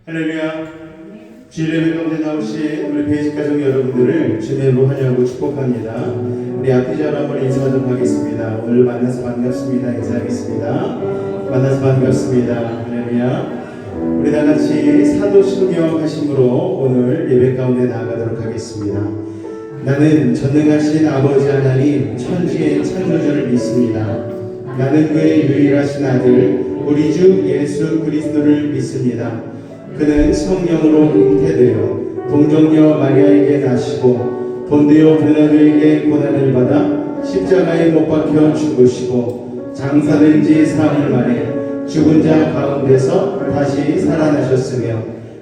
할렐루야. 주일예배 가운데 나오신 우리 베이직 가족 여러분들을 주님으로 환영하고 축복합니다. 우리 앞뒤자로 한번 인사 좀 하겠습니다. 오늘 만나서 반갑습니다. 인사하겠습니다. 만나서 반갑습니다. 할렐루야. 우리 다 같이 사도신경 하심으로 오늘 예배 가운데 나아가도록 하겠습니다. 나는 전능하신 아버지 하나님 천지의 창조주를 믿습니다. 나는 그의 유일하신 아들 우리 주 예수 그리스도를 믿습니다. 그는 성령으로 잉태되어 동정녀 마리아에게 나시고 본디오 빌라도에게 고난을 받아 십자가에 못 박혀 죽으시고 장사된 지 사흘 만에 죽은 자 가운데서 다시 살아나셨으며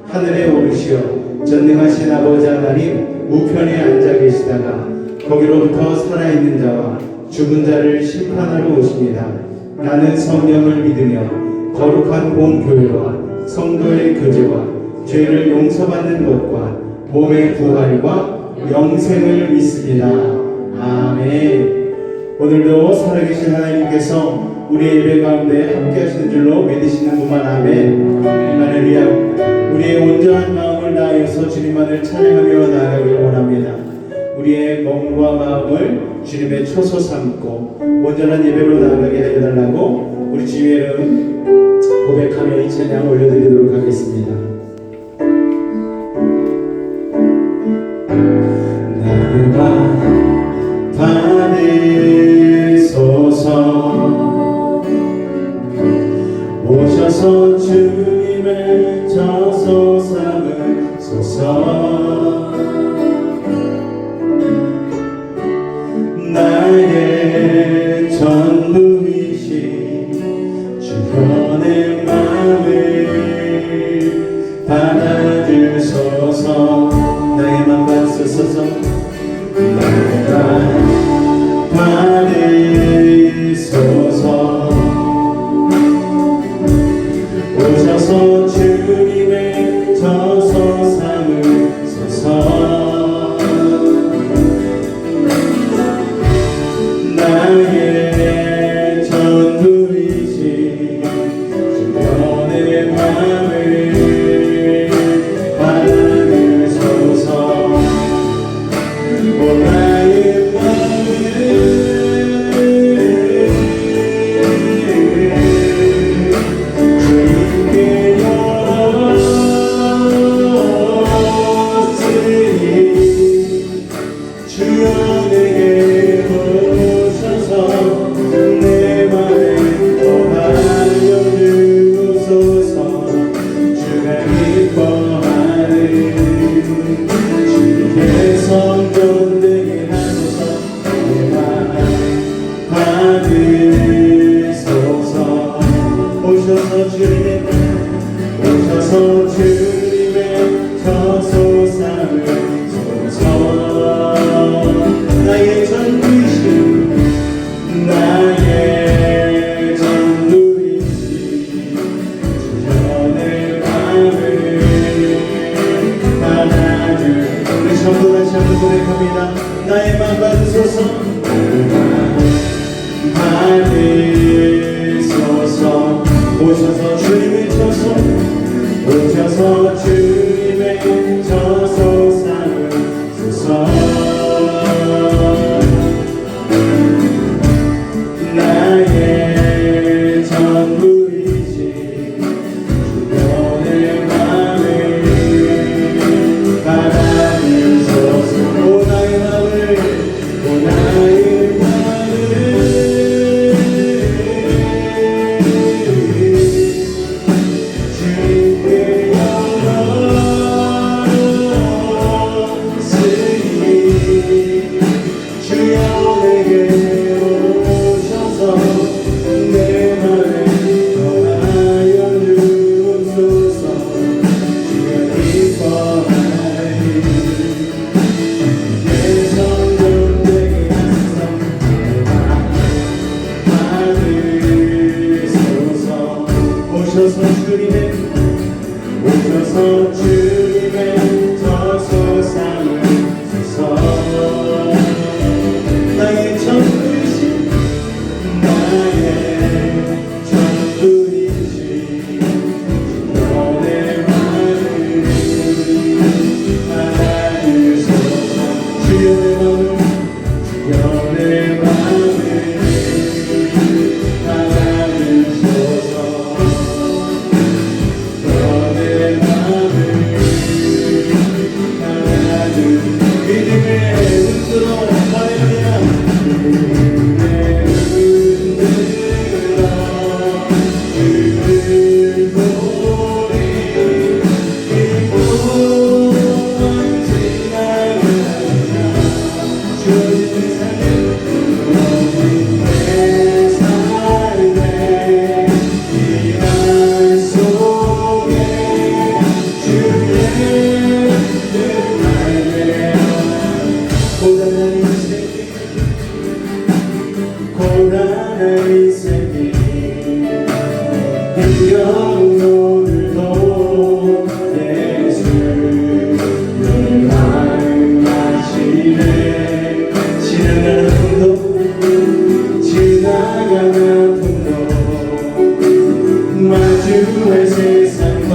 하늘에 오르시어 전능하신 아버지 하나님 우편에 앉아 계시다가 거기로부터 살아있는 자와 죽은 자를 심판하러 오십니다. 나는 성령을 믿으며 거룩한 공교회와 성도의 교제와 죄를 용서받는 것과 몸의 부활과 영생을 믿습니다. 아멘. 오늘도 살아계신 하나님께서 우리 예배 가운데 함께 하시는 줄로 믿으시는 분만 아멘. 할렐루야. 우리의 온전한 마음을 다하여서 주님만을 찬양하며 나아가기를 원합니다. 우리의 몸과 마음을 주님의 처소 삼고 온전한 예배로 나아가게 해달라고 우리 주님의 고백하며 이 찬양 올려드리도록 하겠습니다. 나를 받으소서 오셔서 주님의 처소 삼으소서 나의 전부이신 주변의 마음을 받아주소서 나에만 받으소서 나에만 받으소서 오셔서 주님의 처소 삼으소서 나의 전부이신 주변의 마음을 받으소서 오 나의 마음을 주님께 열었으니 주여 내게 오셔서 내 맘에 거하여 주소서 주가 기뻐하는 주의 성전 되게 하소서 내 맘 받으소서 오셔서 주님의 처소 삼으소서 나의 전부이신 주변의 마음을 받아주 우리 전부 다시 한번 고백합니다. 나의 맘 받으소서 받으소서 오셔서 주님의 처소 오셔서 주님의 처소 삼으소서 나의 전부이신 주변의 마음을 받아주소서 오 나의 마음을 주께 열었으니 주여 내게 오셔서 내 맘에 거하여 주소서 주가 기뻐하네 내 성전 되게 하소서 받으소서 오셔서 주님의 처소 삼으소서 나의 전부이신 나의 전부 힘겨운 오늘도 예수를 만나시네. 지나가는 풍도 지나가는 풍도 마주할 세상도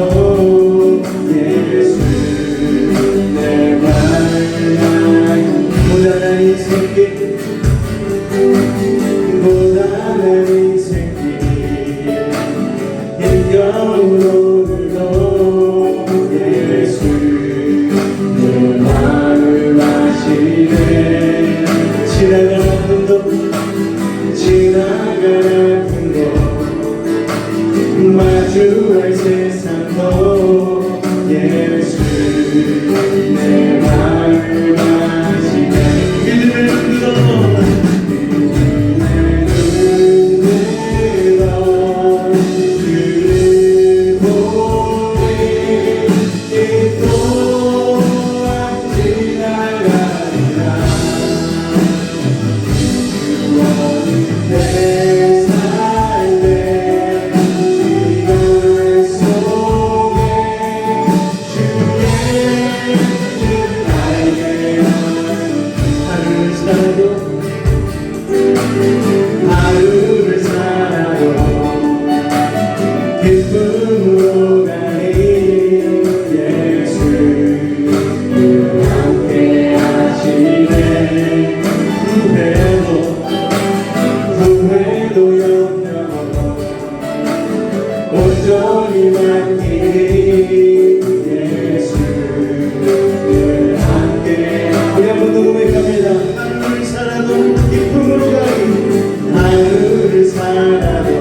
예수 내 말 고단한 인생길 고단한 인생길 힘겨운 오늘도 예수 내 마음을 마시네. 지나가는 풍도 지나가는 풍도 마주할 세상도 예수 내 마음을 마시네. 믿음의 눈으로 그를 보니 이 또한 지나가리라. 내 삶의 시간 속에 주의 뜻 알게 하루를 살아도 하루를 살아도 기쁨으로 가니 예수 함께 하시네. 후회도 염려도 온전히 맡기니 예수 함께. 우리 한번 더 고백합니다. 하루를 살아도 기쁨으로 가니 하루를 살아도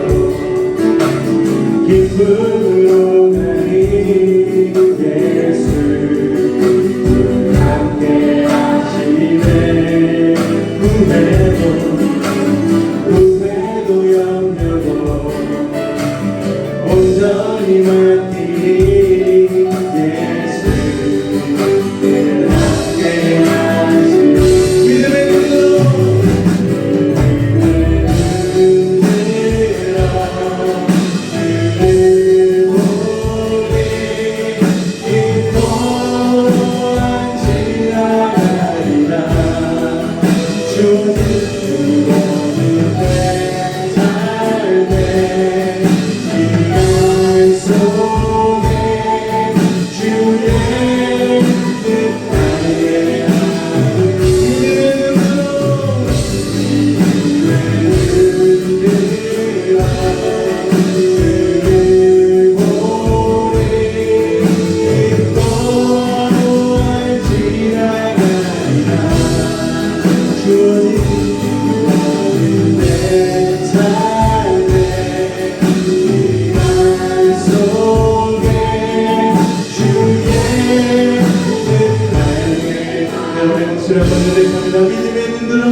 기쁨으로 가니 예수 함께 하시네. 후회도 염려도 온전히 맡기니 예수 함께 하시네. 믿음의 눈으로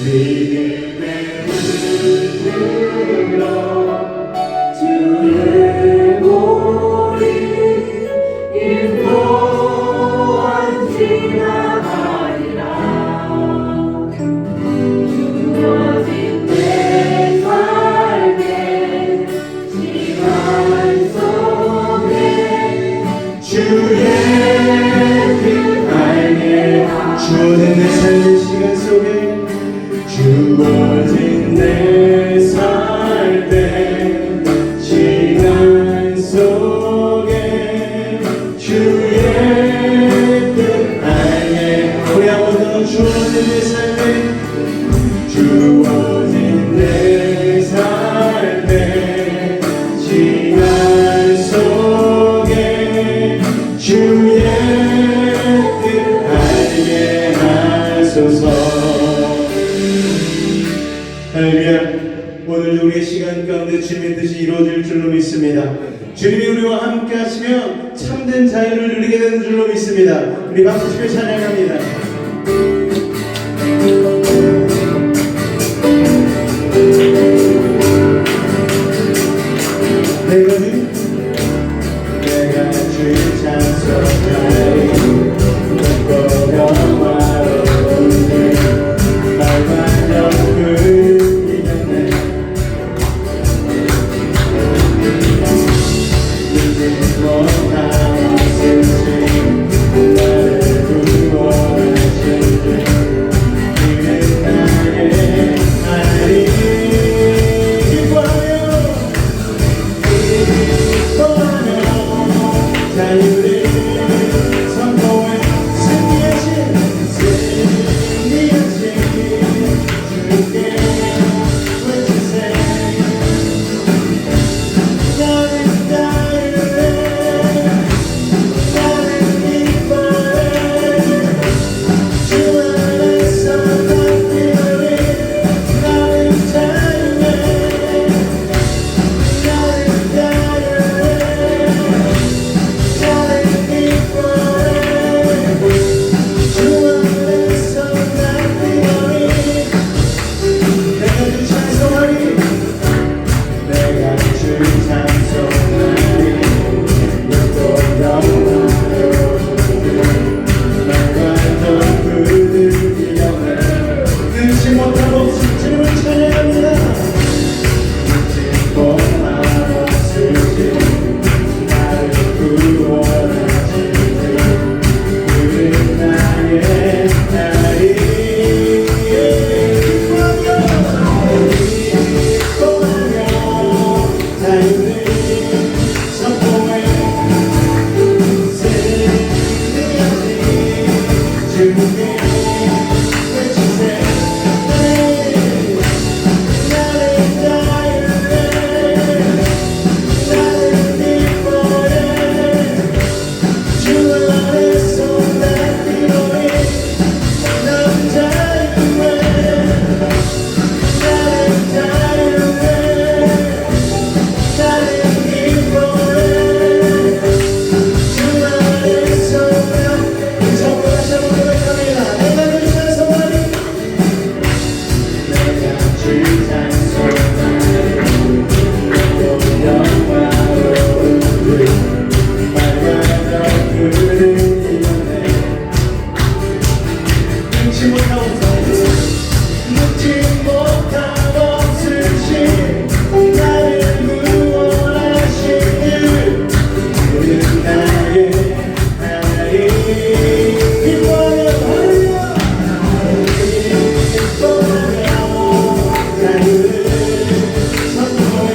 믿음의 눈으로 주의 보리 이 또한 지나가리라. 주어진 내 삶의 시간 속에 주의 뜻 알게 주어진 내 삶의 시간 속에 주어진 내 삶의 시간 속에 주의 뜻 알게. 우리 한번 더 주어진 내 삶의 주어진 내 삶의 시간 속에 주의 뜻 알게 하소서. 할렐루야. 오늘도 우리의 시간 가운데 주님의 뜻이 이루어질 줄로 믿습니다. 주님이 우리와 함께 하시면 참된 자유를 누리게 되는 줄로 믿습니다. 우리 박수 치며 찬양합니다. 내가 주의 찬송하리 걷고 영화로 오늘 말만 적을 이겼네. 자유를 선포해 승리하신 주께 외치세. 나는 자유해, 나는 기뻐해. 주 안에서 난 뛰어내. 나는 자유해, 나는 자유해. 나는 기뻐해. 주 안에서 난 뛰어내. 내가 주 찬송하리, 내가 주 찬송하리. 너도 영광으로 날과 덕분을 기억해. 끊지 못하고 주님을 찬양합니다. 끊지 못하고 주님 나를 구원하시니 그는 나의 날이 기뻐하며 자유를 선포해 승리하신 주께 외치세. 나는 자유해, 나는 기뻐해. 주 안에서 난 뛰어내. 나는 자유해, 나는 자유해. 나는 기뻐해. 주 안에서 난 전부 다시 한번 고백합니다. 내가 주 찬송하리, 내가 주 찬송하리. 너도 영광으로 말과 덕분을 이겨내. 끊지 못하고 묻지 못하고 없으신 나를 구원하신 그는 나의 하나님. 기뻐하며 할렐루야. 기뻐하며 자유를 선포해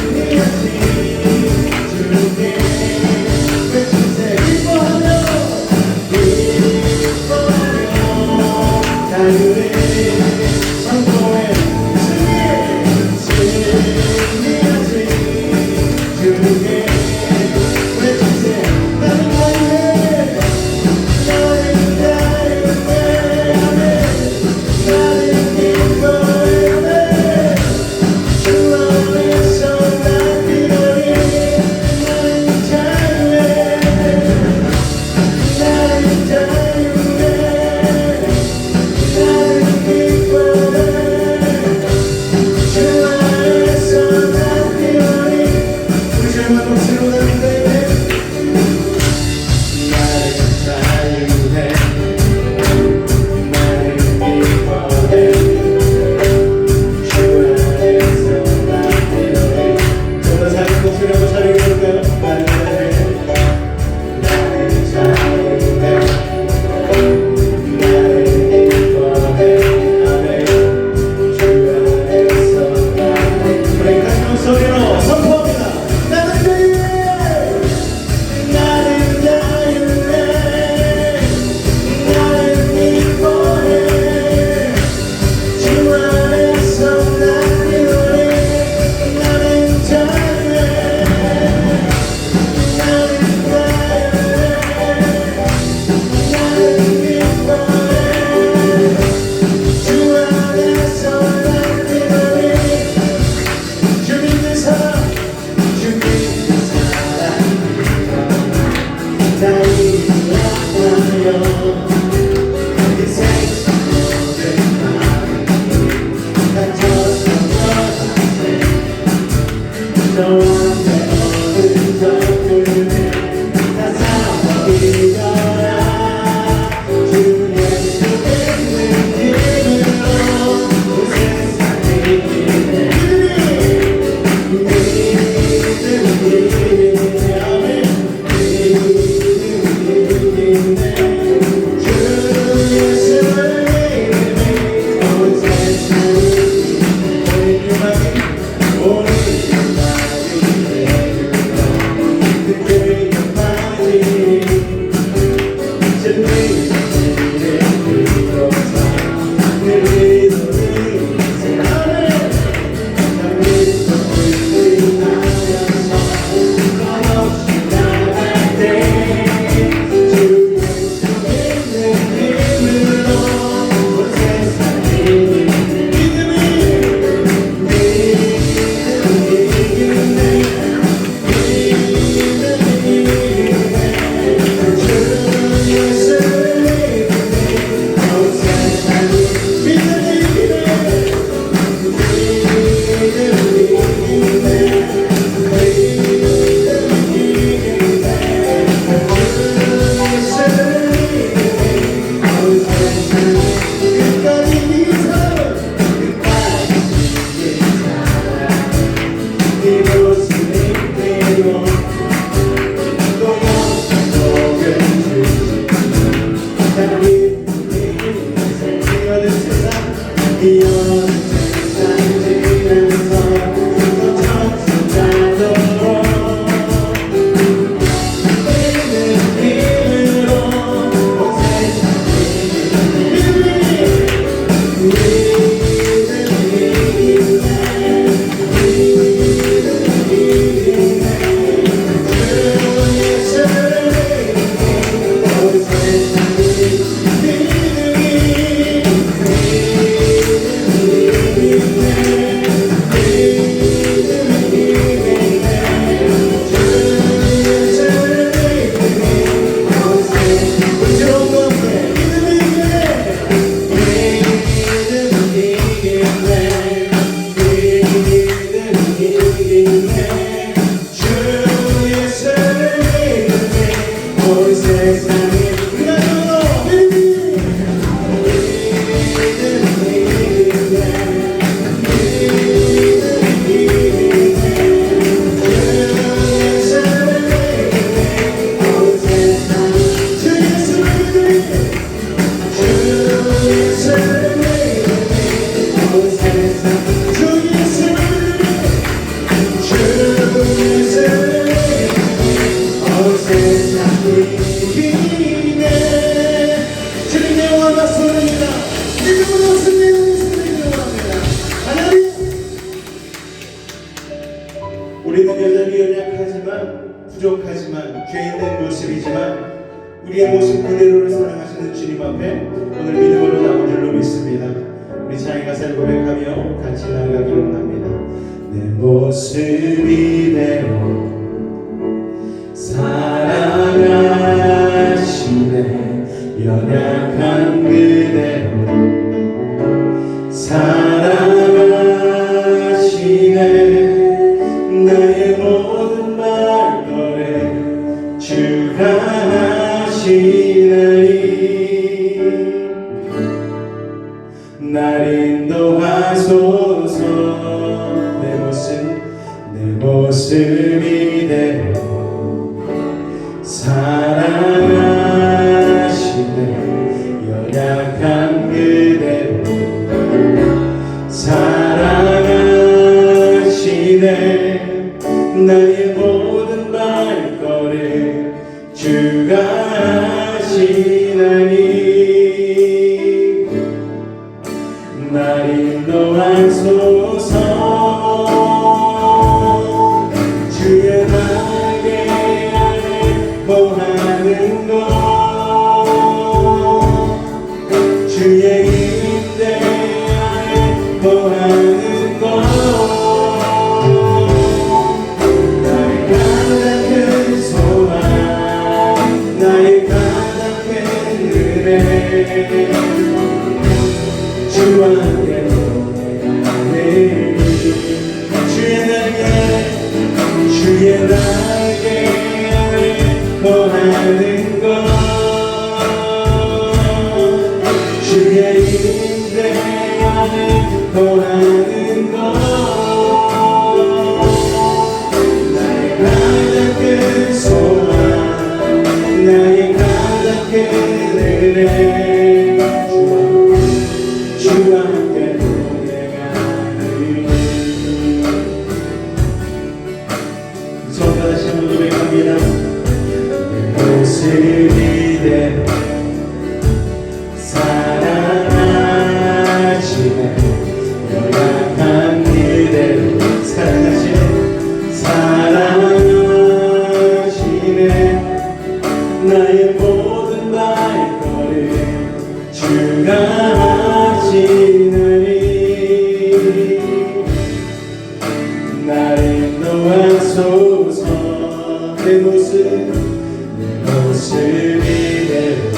승리하신 주께 외치세. 기뻐하며 자유를 선포해 승리하신 주께 외치세. 나는 자유해, 나는 자유해. 나는 기뻐해. 주 안에서 난 뛰어내. 나는 자유해, 나는 자유해. 나는 기뻐해. 주 안에서 난 뛰어내. 우리 주님의 목소리로 나는 자유해. 나는 자유해, 나는 기뻐해. 주 안에서 난 뛰어내. 좀 더 작은 목소리로 한번 찬양해볼까요? 나는 자유해, 나는 자유해. 나는 기뻐해. 아멘. 주 안에서 난 우리 같은 목소리로 선포합니다. 나는 자유해, 나는 자유해. 나는 기뻐해. 주 안에서 난 뛰어내. 나는 자유해, 나는 자유해. 나는 기뻐해. 주 안에서 난 뛰어내. 주 믿는 사람, 주 믿는 사람 나의 영광이여. 이 세상 모든 마음 다쳐서 떠나세. 너한테 얻은 덕분을 다 사먹이려라. 주 예수 믿는 힘으로 온 세상이 믿네. 믿는 힘이네. 아멘. 믿는 힘이네. 주 예수를 믿으니 온 세상이 믿네. 우리 유망이 우리는 여전히 연약하지만 부족하지만 죄인된 모습이지만 우리의 모습 그대로를 사랑하시는 주님 앞에 오늘 믿음으로 나온 줄로 믿습니다. 우리 찬양가사를 고백하며 같이 나아가기를 원합니다. 내 모습 이대로 사랑하시네 연약한 그대로 사랑하시네 나의 모든 말거래 주가 하시나니 날 인도하소서 내 모습 이대로 사랑하시네 연약한 그대로 사랑하시네 나의 모든 발걸음 주가 하시나니 날 인도하소서 주의 날개 아래 거하는 것 주의 임대 아래 거하는 것 주와 함께 노래하네 주의 날개 아래 거하는 것 주의 임대 안에 거하는 것 나의 가장 큰 소망 나의 가장 큰 은혜 주와 함께 노래하는 내 모습이 돼 사랑하시네 연약한 그대를 사랑하시네 나의 모든 발걸음 주가 하시나니 나를 인도하소서 내 모습이 되고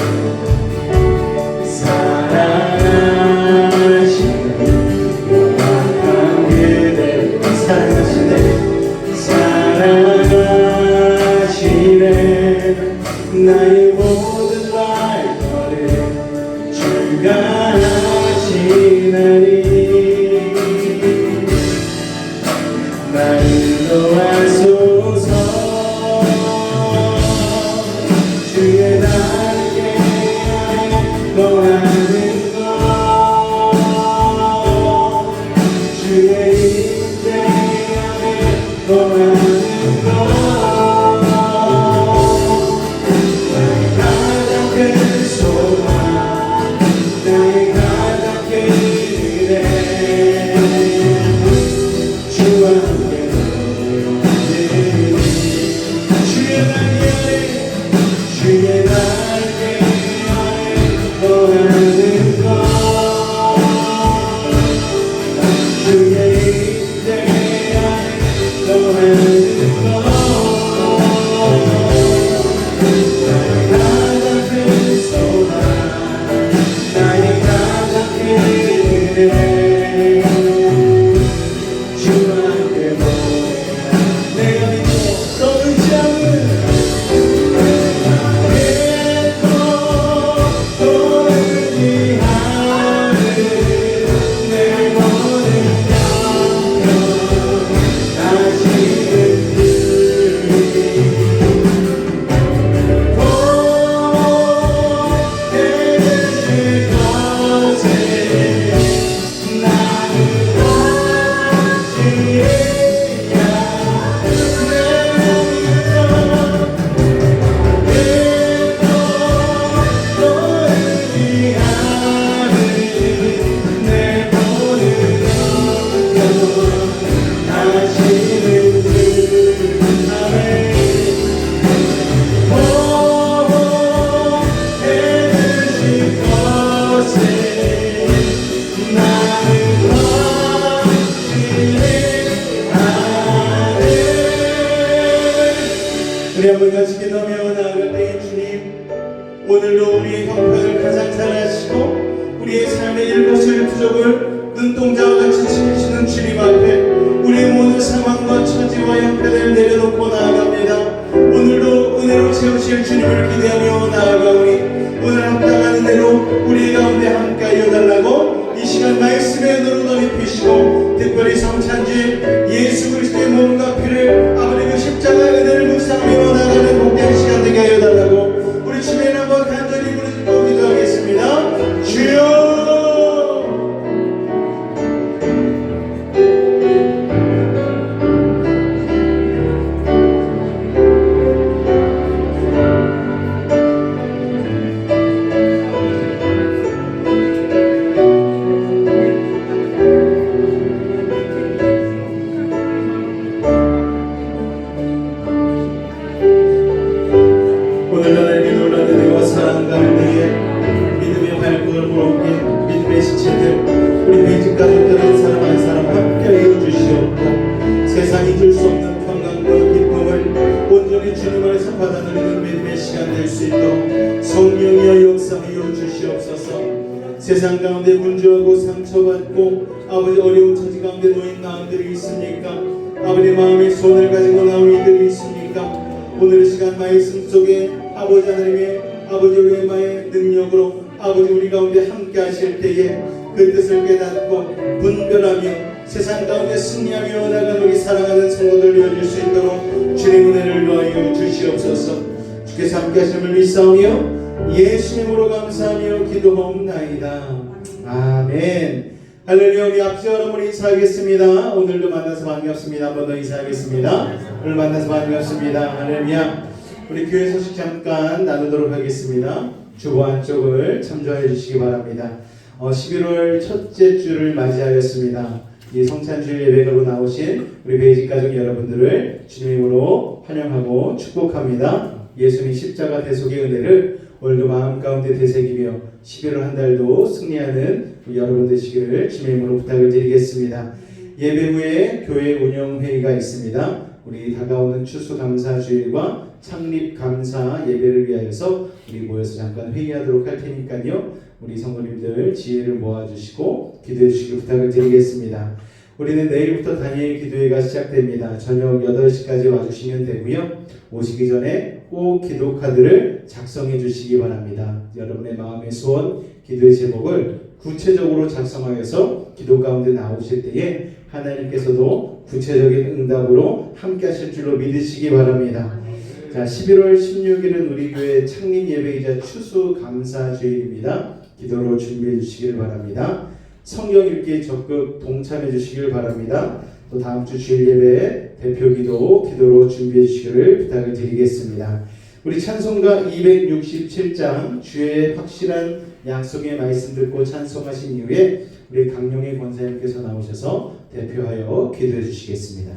사랑하시네 연약한 그대를 사랑하시네 나의 모든 발걸음 주가 하시나니 나를 인도하소서 주의 날개 안에 거하는 것 주의 임재 안에 거하는 것 나의 가장 큰 소망 나의 가장 큰 은혜 주와 함께 주의 날개 안에 거하는 것 주의 임재 안에 거하는 것 나의 가장 큰 소망 나의 가장 큰 은혜 주와 함께 내가 믿고 또 의지하는 우리 한번 같이 기도하며 나아갈 때에 주님 오늘도 우리의 형편을 가장 잘 아시고 우리의 삶의 일것을 부족을 눈동자와 같이 지키시는 주님 앞에 우리의 모든 상황과 처지와 형편을 내려놓고 나아갑니다. 오늘도 은혜로 채우실 주님을 기대하며 나아가오니 오늘 합당한 은혜로 우리 가운데 함께하여 달라고 이 시간 말씀의 눈으로 덮이시고 특별히 성찬주일 예수 그리스도의 몸과 피를 아버지 그 십자가의 은혜를 묵상하며 나아가는 복된 시간 되게 하여 달라고 우리 주님 한번 간절히 부르짖고 기도하겠습니다. 주여 세상이 줄 수 없는 평강과 기쁨을 온전히 주님 안에서 받아 누리는 믿음의 시간 될 수 있도록 성령이여 역사하여 주시옵소서. 세상 가운데 분주하고 상처받고 아버지 어려운 처지 가운데 놓인 마음들이 있습니까? 아버지 마음의 손을 가지고 나온 이들이 있습니까? 오늘 이 시간 말씀 속에 아버지 하나님의 아버지 뢰마의 능력으로 아버지 우리 가운데 함께 하실 때에 그 뜻을 깨닫고 분별하며 세상 가운데 승리하며 나아가는 우리 사랑하는 성도들 되어줄 수 있도록 주님 은혜를 더하여 주시옵소서. 주께서 함께 하심을 믿사오며 예수님으로 감사하며 기도하옵나이다. 아멘. 할렐루야. 우리 아버지 여러분 인사하겠습니다. 오늘도 만나서 반갑습니다. 한 번 더 인사하겠습니다. 오늘 만나서 반갑습니다. 할렐루야. 우리 교회 소식 잠깐 나누도록 하겠습니다. 주보 안쪽을 참조해 주시기 바랍니다. 11월 첫째 주를 맞이하였습니다. 이 성찬주일 예배로 나오신 우리 베이직 가족 여러분들을 주님으로 환영하고 축복합니다. 예수님 십자가 대속의 은혜를 오늘도 마음 가운데 되새기며 11월 한 달도 승리하는 여러분 되시기를 주님으로 부탁을 드리겠습니다. 예배 후에 교회 운영회의가 있습니다. 우리 다가오는 추수감사주일과 창립감사 예배를 위하여서 우리 모여서 잠깐 회의하도록 할 테니까요. 우리 성도님들 지혜를 모아주시고 기도해 주시길 부탁을 드리겠습니다. 우리는 내일부터 다니엘 기도회가 시작됩니다. 저녁 8시까지 와주시면 되고요. 오시기 전에 꼭 기도 카드를 작성해 주시기 바랍니다. 여러분의 마음의 소원, 기도의 제목을 구체적으로 작성하여서 기도 가운데 나오실 때에 하나님께서도 구체적인 응답으로 함께 하실 줄로 믿으시기 바랍니다. 자, 11월 16일은 우리 교회 창립 예배이자 추수감사주일입니다. 기도로 준비해 주시길 바랍니다. 성경 읽기에 적극 동참해 주시길 바랍니다. 또 다음 주 주일 예배 대표 기도로 준비해 주시기를 부탁을 드리겠습니다. 우리 찬송가 267장 주의 확실한 약속의 말씀 듣고 찬송하신 이후에 우리 강용희 권사님께서 나오셔서 대표하여 기도해 주시겠습니다.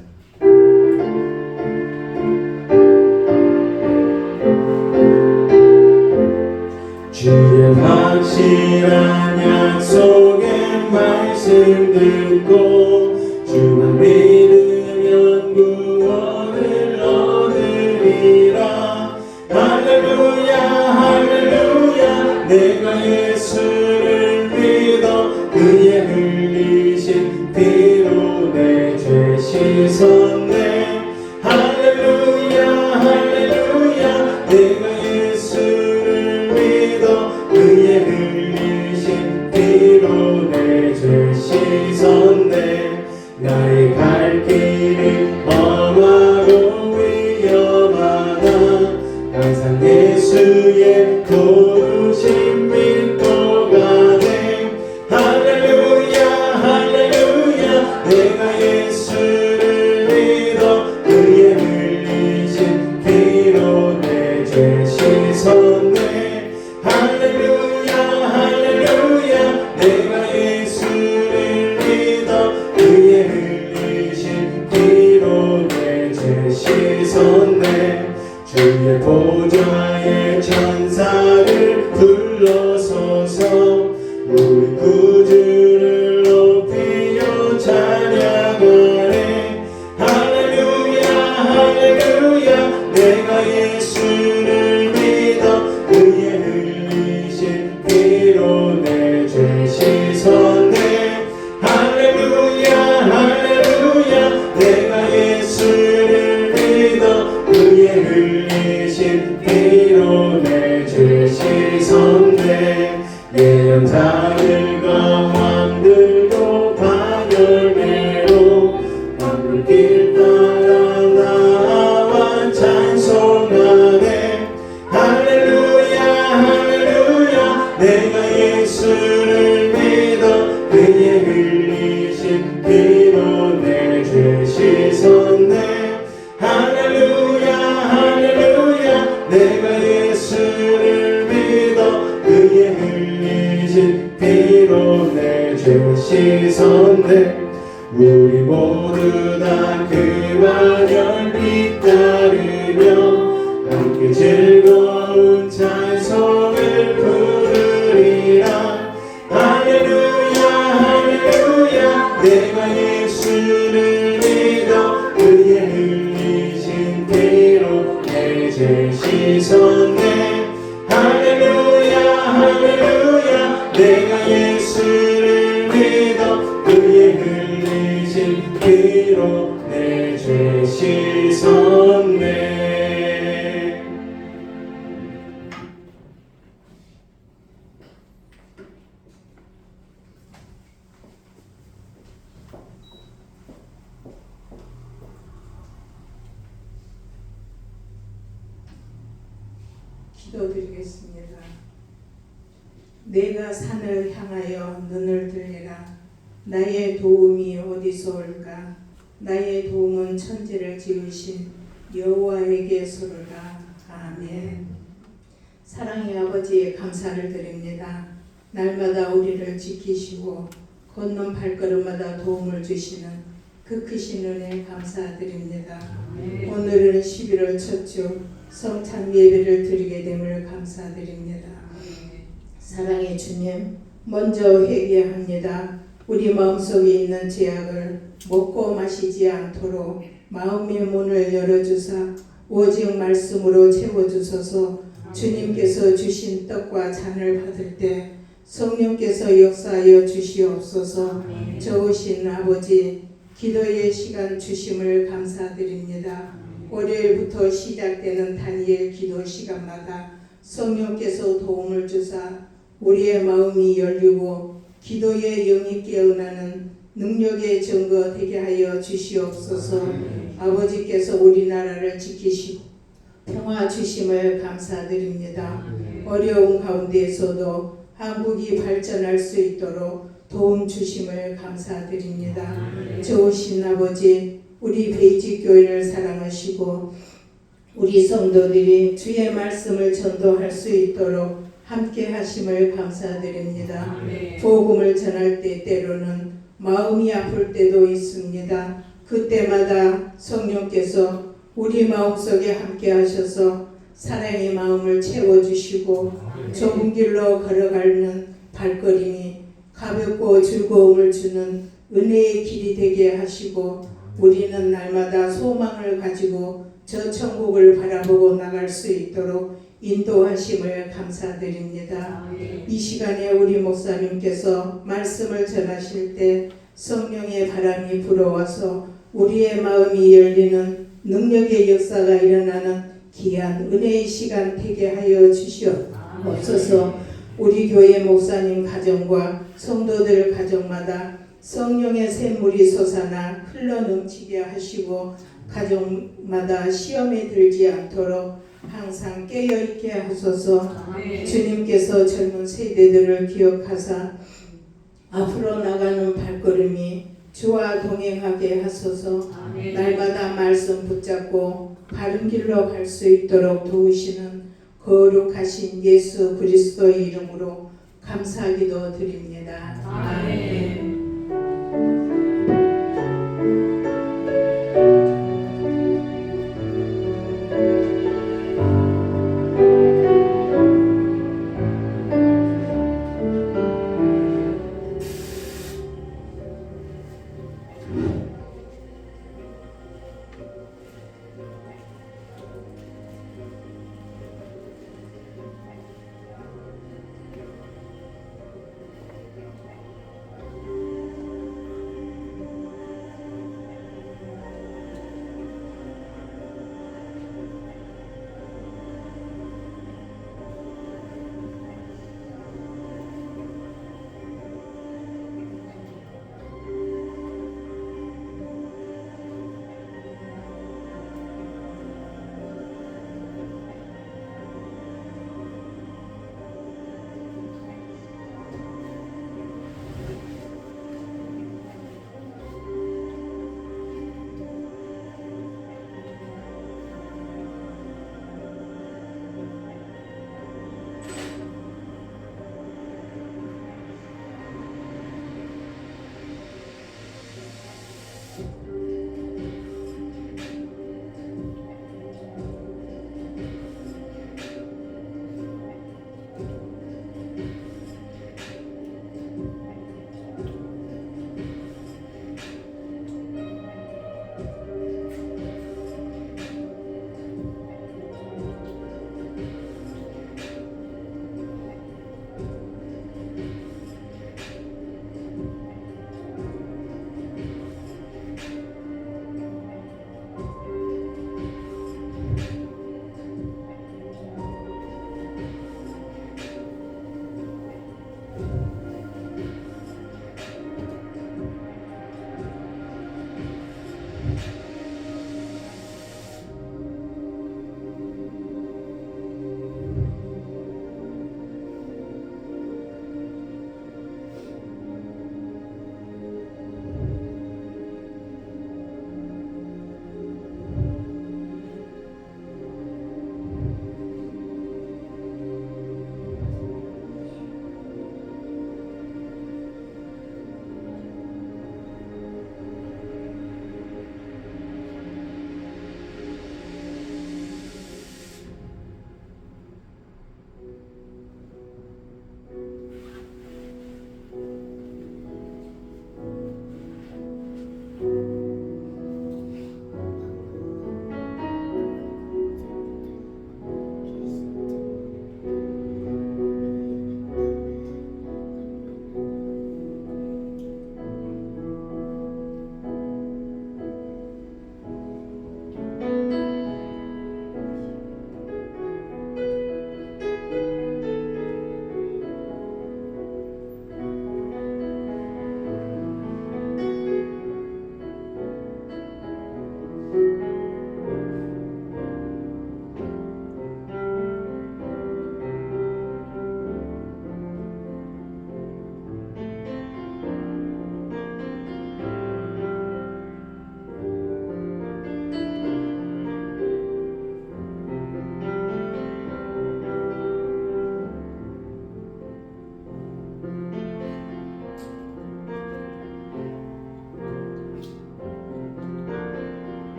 주의 확실한 약속의 말씀 듣고 주만 믿으면 구원을 얻으리라. 할렐루야 할렐루야. 내가 예수를 믿어 그의 흘리신 피로 내 죄 씻었네. 할렐루야 할렐루야. 내가 예수를 믿어 그의 흘리신 피로 내 죄 씻었네. 나의 갈 길이 험하고 위험하다. 항상 예수의 도우심 믿고 가네. 할렐루야 할렐루야. 내가 예수를 믿어 그의 흘리신 피로 내 죄 씻었네. 할렐루야 할렐루야. 내가 예수를 믿어 그의 흘리신 피로 내 죄 씻었네. 주의 보좌의 천사를 불러서서 우리 구주를 높이며 찬양하네. 할렐루야 할렐루야. 내가 예수를 믿어 그의 흘리신 피로 내 죄 씻었네. 할렐루야 할렐루야. 내가 예수를 믿어 그의 흘리신 피로 내 죄 씻었네. 예언자들과 왕들도 반열매로 왕들길 따라 나와 찬송하네. 할렐루야 할렐루야. 내가 예수를 믿어 그의 흘리신 피로 내 죄 씻었네. 할렐루야 할렐루야. 내가 예수를 믿어 그의 흘리신 피로 내 죄 씻었네. 우리 모두 다 그 반열 잇따르며 함께 즐거운 찬송을 부르리라. 할렐루야 할렐루야. 내가 예수를 믿어 그의 흘리신 피로 내 죄 씻었네. 할렐루야 할렐루야. 내가 예수를 믿어 그의 흘리신 피로 내 죄 씻었네. 기도드리겠습니다. 내가 산을 향하여 눈을 들리라. 나의 도움이 어디서 올까? 나의 도움은 천지를 지으신 여호와에게서로다. 아멘. 사랑의 아버지 감사를 드립니다. 날마다 우리를 지키시고 걷는 발걸음마다 도움을 주시는 그 크신 은혜 감사드립니다. 오늘은 11월 첫 주 성찬 예배를 드리게 됨을 감사드립니다. 사랑의 주님, 먼저 회개합니다. 우리 마음속에 있는 죄악을 먹고 마시지 않도록 마음의 문을 열어주사 오직 말씀으로 채워주소서. 주님께서 주신 떡과 잔을 받을 때 성령께서 역사하여 주시옵소서. 좋으신 아버지, 기도의 시간 주심을 감사드립니다. 월요일부터 시작되는 다니엘 기도 시간마다 성령께서 도움을 주사 우리의 마음이 열리고 기도의 영이 깨어나는 능력의 증거 되게 하여 주시옵소서. 아버지께서 우리나라를 지키시고 평화 주심을 감사드립니다. 어려운 가운데에서도 한국이 발전할 수 있도록 도움 주심을 감사드립니다. 좋으신 아버지, 우리 베이직 교회를 사랑하시고 우리 성도들이 주의 말씀을 전도할 수 있도록 함께 하심을 감사드립니다. 복음을 전할 때 때로는 마음이 아플 때도 있습니다. 그때마다 성령께서 우리 마음속에 함께 하셔서 사랑의 마음을 채워주시고 좁은 길로 걸어가는 발걸음이 가볍고 즐거움을 주는 은혜의 길이 되게 하시고 우리는 날마다 소망을 가지고 저 천국을 바라보고 나갈 수 있도록 인도하심을 감사드립니다. 이 시간에 우리 목사님께서 말씀을 전하실 때 성령의 바람이 불어와서 우리의 마음이 열리는 능력의 역사가 일어나는 귀한 은혜의 시간 되게 하여 주시옵소서. 우리 교회 목사님 가정과 성도들 가정마다 성령의 샘물이 솟아나 흘러넘치게 하시고 가정마다 시험에 들지 않도록 항상 깨어있게 하소서. 주님께서 젊은 세대들을 기억하사 앞으로 나가는 발걸음이 주와 동행하게 하소서. 날마다 말씀 붙잡고 바른 길로 갈 수 있도록 도우시는 거룩하신 예수 그리스도의 이름으로 감사기도 드립니다. 아멘.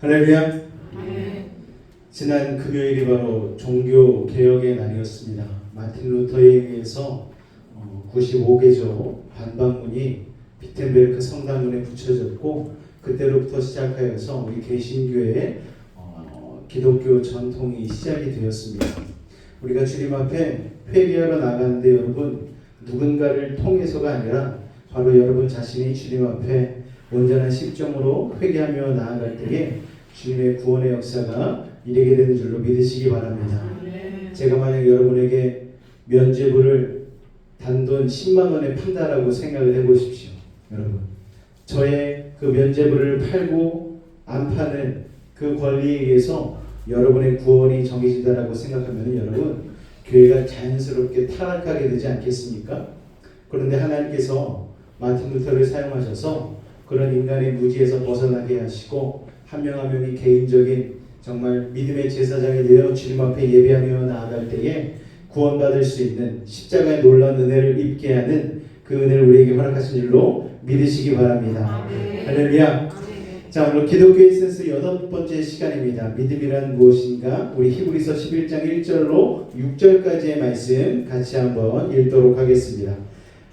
할렐루야. 지난 금요일이 바로 종교 개혁의 날이었습니다. 마틴 루터에 의해서 95개조 반박문이 비텐베르크 성당문에 붙여졌고, 그때로부터 시작하여서 우리 개신교의 기독교 전통이 시작이 되었습니다. 우리가 주님 앞에 회개하러 나가는데 여러분, 누군가를 통해서가 아니라 바로 여러분 자신이 주님 앞에 온전한 심정으로 회개하며 나아갈 때에 주님의 구원의 역사가 일하게 되는 줄로 믿으시기 바랍니다. 제가 만약 여러분에게 면죄부를 단돈 10만 원에 판다라고 생각을 해보십시오. 여러분, 저의 그 면죄부를 팔고 안 파는 그 권리에 의해서 여러분의 구원이 정해진다라고 생각하면 여러분, 교회가 자연스럽게 타락하게 되지 않겠습니까? 그런데 하나님께서 마틴 루터를 사용하셔서 그런 인간의 무지에서 벗어나게 하시고, 한 명 한 명이 개인적인 정말 믿음의 제사장이 되어 주님 앞에 예배하며 나아갈 때에 구원받을 수 있는 십자가의 놀라운 은혜를 입게 하는 그 은혜를 우리에게 허락하신 줄로 믿으시기 바랍니다. 할렐루야. 자, 오늘 기독교 에센스 8번째 시간입니다. 믿음이란 무엇인가? 우리 히브리서 11장 1절로 6절까지의 말씀 같이 한번 읽도록 하겠습니다.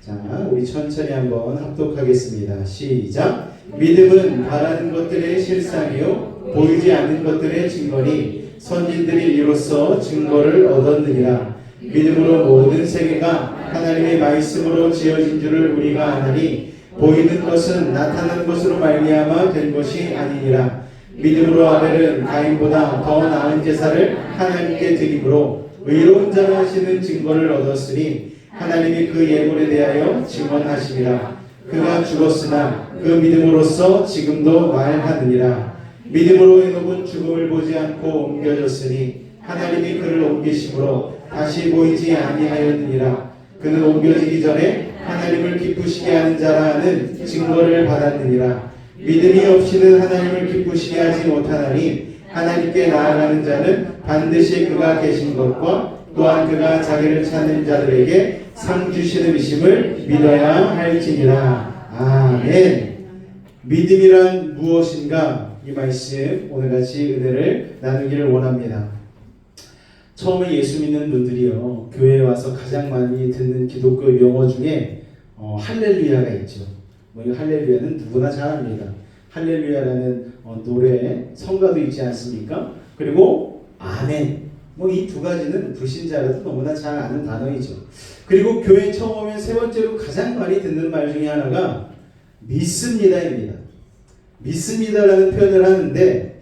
자, 우리 천천히 한번 합독하겠습니다. 시작. 믿음은 바라는 것들의 실상이요 보이지 않는 것들의 증거니 선진들이 이로써 증거를 얻었느니라. 믿음으로 모든 세계가 하나님의 말씀으로 지어진 줄을 우리가 아나니 보이는 것은 나타나는 것으로 말미암아 된 것이 아니니라. 믿음으로 아벨은 가인보다 더 나은 제사를 하나님께 드림으로 의로운 자라 하시는 증거를 얻었으니 하나님이 그 예물에 대하여 증언하시니라. 그가 죽었으나 그 믿음으로써 지금도 말하느니라. 믿음으로 에녹은 죽음을 보지 않고 옮겨졌으니 하나님이 그를 옮기심으로 다시 보이지 아니하였느니라. 그는 옮겨지기 전에 하나님을 기쁘시게 하는 자라는 증거를 받았느니라. 믿음이 없이는 하나님을 기쁘시게 하지 못하나니 하나님께 나아가는 자는 반드시 그가 계신 것과 또한 그가 자기를 찾는 자들에게 상 주시는 이심을 믿어야 할지니라. 아멘. 믿음이란 무엇인가? 이 말씀 오늘같이 은혜를 나누기를 원합니다. 처음에 예수 믿는 분들이요, 교회에 와서 가장 많이 듣는 기독교 용어 중에 할렐루야가 있죠. 이 할렐루야는 누구나 잘 압니다. 할렐루야라는 노래 성가도 있지 않습니까? 그리고 아멘. 이 두 가지는 불신자라도 너무나 잘 아는 단어이죠. 그리고 교회 처음 오면 세 번째로 가장 많이 듣는 말 중에 하나가 믿습니다입니다. 믿습니다라는 표현을 하는데,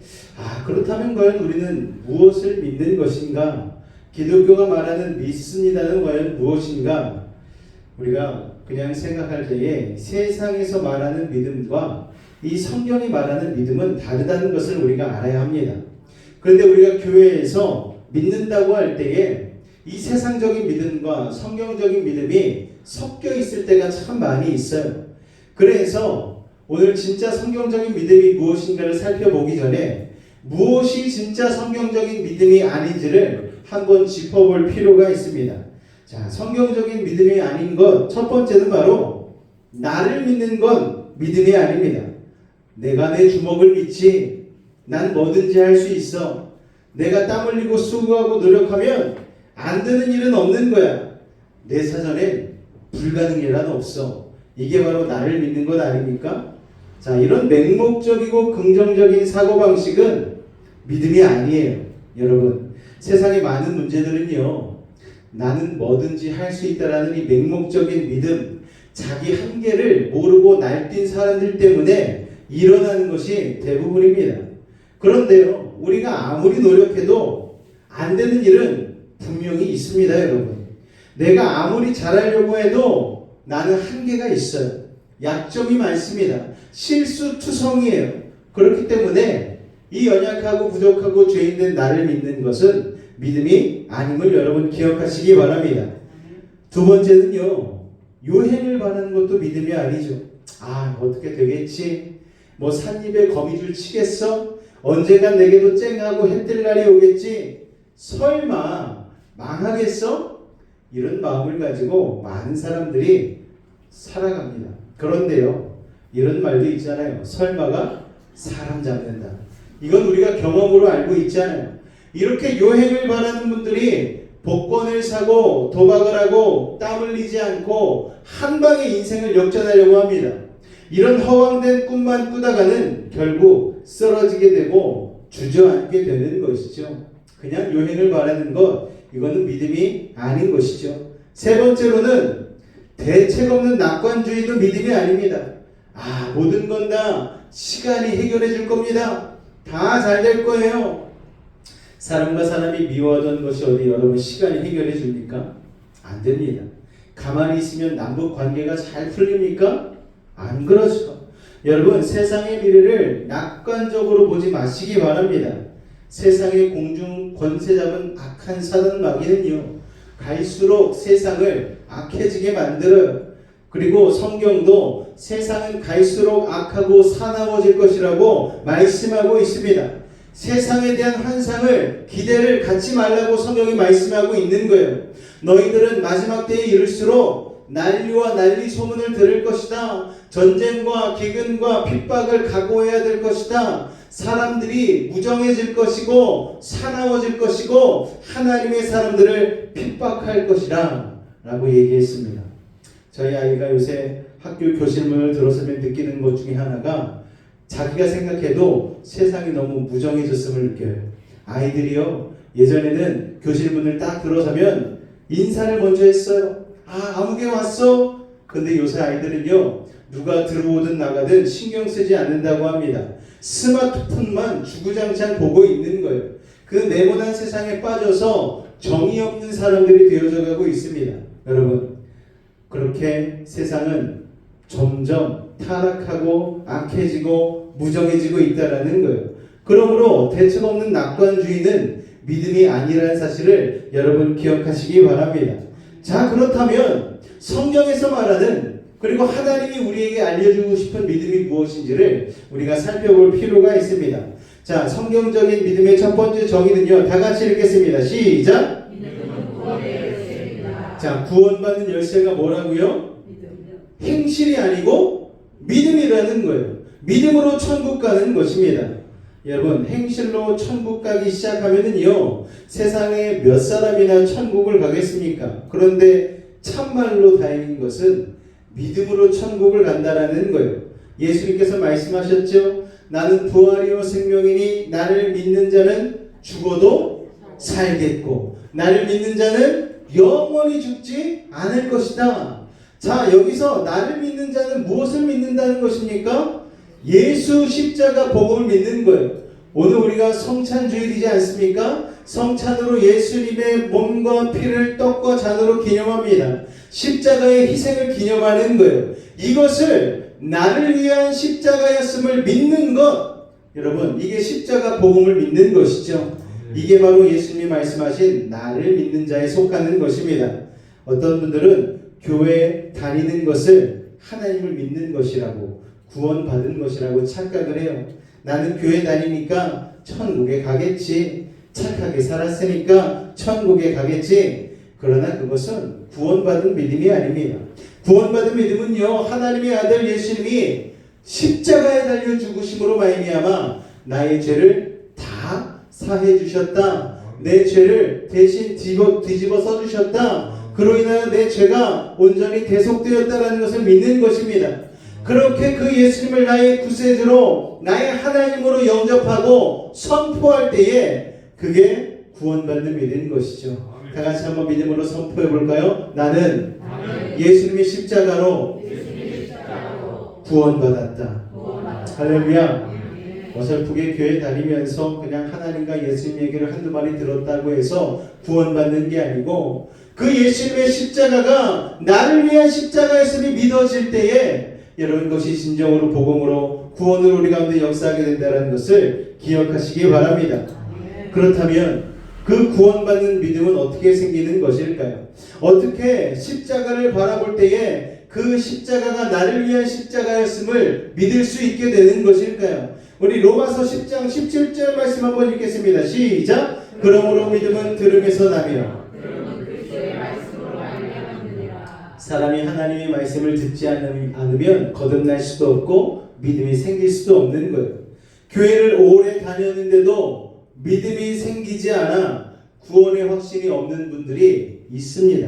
그렇다면 과연 우리는 무엇을 믿는 것인가? 기독교가 말하는 믿습니다는 과연 무엇인가? 우리가 그냥 생각할 때에 세상에서 말하는 믿음과 이 성경이 말하는 믿음은 다르다는 것을 우리가 알아야 합니다. 그런데 우리가 교회에서 믿는다고 할 때에 이 세상적인 믿음과 성경적인 믿음이 섞여 있을 때가 참 많이 있어요. 그래서 오늘 진짜 성경적인 믿음이 무엇인가를 살펴보기 전에 무엇이 진짜 성경적인 믿음이 아닌지를 한번 짚어볼 필요가 있습니다. 자, 성경적인 믿음이 아닌 것 첫 번째는 바로 나를 믿는 건 믿음이 아닙니다. 내가 내 주먹을 믿지, 난 뭐든지 할 수 있어, 내가 땀 흘리고 수고하고 노력하면 안 되는 일은 없는 거야, 내 사전에 불가능이란 없어, 이게 바로 나를 믿는 것 아닙니까? 자, 이런 맹목적이고 긍정적인 사고방식은 믿음이 아니에요. 여러분, 세상의 많은 문제들은요, 나는 뭐든지 할 수 있다라는 이 맹목적인 믿음, 자기 한계를 모르고 날뛴 사람들 때문에 일어나는 것이 대부분입니다. 그런데요, 우리가 아무리 노력해도 안 되는 일은 분명히 있습니다. 여러분, 내가 아무리 잘하려고 해도 나는 한계가 있어요. 약점이 많습니다. 실수투성이에요. 그렇기 때문에 이 연약하고 부족하고 죄인된 나를 믿는 것은 믿음이 아님을 여러분 기억하시기 바랍니다. 두 번째는요, 요행을 바라는 것도 믿음이 아니죠. 어떻게 되겠지? 산입에 거미줄 치겠어? 언젠간 내게도 쨍하고 해뜰 날이 오겠지? 설마 망하겠어? 이런 마음을 가지고 많은 사람들이 살아갑니다. 그런데요, 이런 말도 있잖아요. 설마가 사람 잡는다. 이건 우리가 경험으로 알고 있잖아요. 이렇게 요행을 바라는 분들이 복권을 사고 도박을 하고 땀 흘리지 않고 한 방에 인생을 역전하려고 합니다. 이런 허황된 꿈만 꾸다가는 결국 쓰러지게 되고 주저앉게 되는 것이죠. 그냥 요행을 바라는 것, 이거는 믿음이 아닌 것이죠. 세 번째로는 대책 없는 낙관주의도 믿음이 아닙니다. 모든 건 다 시간이 해결해 줄 겁니다. 다 잘 될 거예요. 사람과 사람이 미워하던 것이 어디 여러분 시간이 해결해 줍니까? 안 됩니다. 가만히 있으면 남북 관계가 잘 풀립니까? 안 그렇죠. 여러분, 세상의 미래를 낙관적으로 보지 마시기 바랍니다. 세상의 공중 권세 잡은 악한 사단 마귀는요, 갈수록 세상을 악해지게 만들어요. 그리고 성경도 세상은 갈수록 악하고 사나워질 것이라고 말씀하고 있습니다. 세상에 대한 환상을, 기대를 갖지 말라고 성경이 말씀하고 있는 거예요. 너희들은 마지막 때에 이를수록 난리와 난리 소문을 들을 것이다. 전쟁과 기근과 핍박을 각오해야 될 것이다. 사람들이 무정해질 것이고 사나워질 것이고 하나님의 사람들을 핍박할 것이라 라고 얘기했습니다. 저희 아이가 요새 학교 교실문을 들어서면 느끼는 것 중에 하나가 자기가 생각해도 세상이 너무 무정해졌음을 느껴요. 아이들이요, 예전에는 교실문을 딱 들어서면 인사를 먼저 했어요. 아무개 왔어? 근데 요새 아이들은요, 누가 들어오든 나가든 신경 쓰지 않는다고 합니다. 스마트폰만 주구장창 보고 있는 거예요. 그 네모난 세상에 빠져서 정이 없는 사람들이 되어져 가고 있습니다. 여러분, 그렇게 세상은 점점 타락하고 악해지고 무정해지고 있다라는 거예요. 그러므로 대책 없는 낙관주의는 믿음이 아니라는 사실을 여러분 기억하시기 바랍니다. 자, 그렇다면 성경에서 말하는, 그리고 하나님이 우리에게 알려주고 싶은 믿음이 무엇인지를 우리가 살펴볼 필요가 있습니다. 자, 성경적인 믿음의 첫 번째 정의는요, 다 같이 읽겠습니다. 시작! 자, 구원받는 열쇠가 뭐라고요? 행실이 아니고 믿음이라는 거예요. 믿음으로 천국 가는 것입니다. 여러분, 행실로 천국 가기 시작하면은요, 세상에 몇 사람이나 천국을 가겠습니까? 그런데 참말로 다행인 것은 믿음으로 천국을 간다라는 거예요. 예수님께서 말씀하셨죠. 나는 부활이요 생명이니 나를 믿는 자는 죽어도 살겠고 나를 믿는 자는 영원히 죽지 않을 것이다. 자, 여기서 나를 믿는 자는 무엇을 믿는다는 것입니까? 예수 십자가 복음을 믿는 거예요. 오늘 우리가 성찬주일이지 않습니까? 성찬으로 예수님의 몸과 피를 떡과 잔으로 기념합니다. 십자가의 희생을 기념하는 거예요. 이것을 나를 위한 십자가였음을 믿는 것, 여러분, 이게 십자가 복음을 믿는 것이죠. 이게 바로 예수님이 말씀하신 나를 믿는 자에 속하는 것입니다. 어떤 분들은 교회 다니는 것을 하나님을 믿는 것이라고, 구원받은 것이라고 착각을 해요. 나는 교회 다니니까 천국에 가겠지. 착하게 살았으니까 천국에 가겠지. 그러나 그것은 구원받은 믿음이 아닙니다. 구원받은 믿음은요, 하나님의 아들 예수님이 십자가에 달려 죽으심으로 말미암아 나의 죄를 다 사해 주셨다. 내 죄를 대신 뒤집어 써주셨다. 그로 인하여 내 죄가 온전히 대속되었다라는 것을 믿는 것입니다. 그렇게 그 예수님을 나의 구세주로, 나의 하나님으로 영접하고 선포할 때에 그게 구원받는 믿음인 것이죠. 다 같이 한번 믿음으로 선포해 볼까요? 나는 예수님의 십자가로 구원받았다. 할렐루야. 어설프게 교회 다니면서 그냥 하나님과 예수님 얘기를 한두 마디 들었다고 해서 구원받는 게 아니고, 그 예수님의 십자가가 나를 위한 십자가였음이 믿어질 때에 여러분, 것이 진정으로 복음으로 구원으로 우리 가운데 역사하게 된다는 것을 기억하시기 바랍니다. 그렇다면 그 구원받는 믿음은 어떻게 생기는 것일까요? 어떻게 십자가를 바라볼 때에 그 십자가가 나를 위한 십자가였음을 믿을 수 있게 되는 것일까요? 우리 로마서 10장 17절 말씀 한번 읽겠습니다. 시작! 그러므로 믿음은 들음에서 나며 사람이 하나님의 말씀을 듣지 않으면 거듭날 수도 없고 믿음이 생길 수도 없는 거예요. 교회를 오래 다녔는데도 믿음이 생기지 않아 구원의 확신이 없는 분들이 있습니다.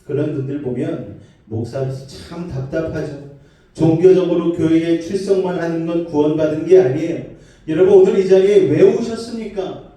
그런 분들 보면 목사로서 참 답답하죠. 종교적으로 교회에 출석만 하는 건 구원받은 게 아니에요. 여러분 오늘 이 자리에 왜 오셨습니까?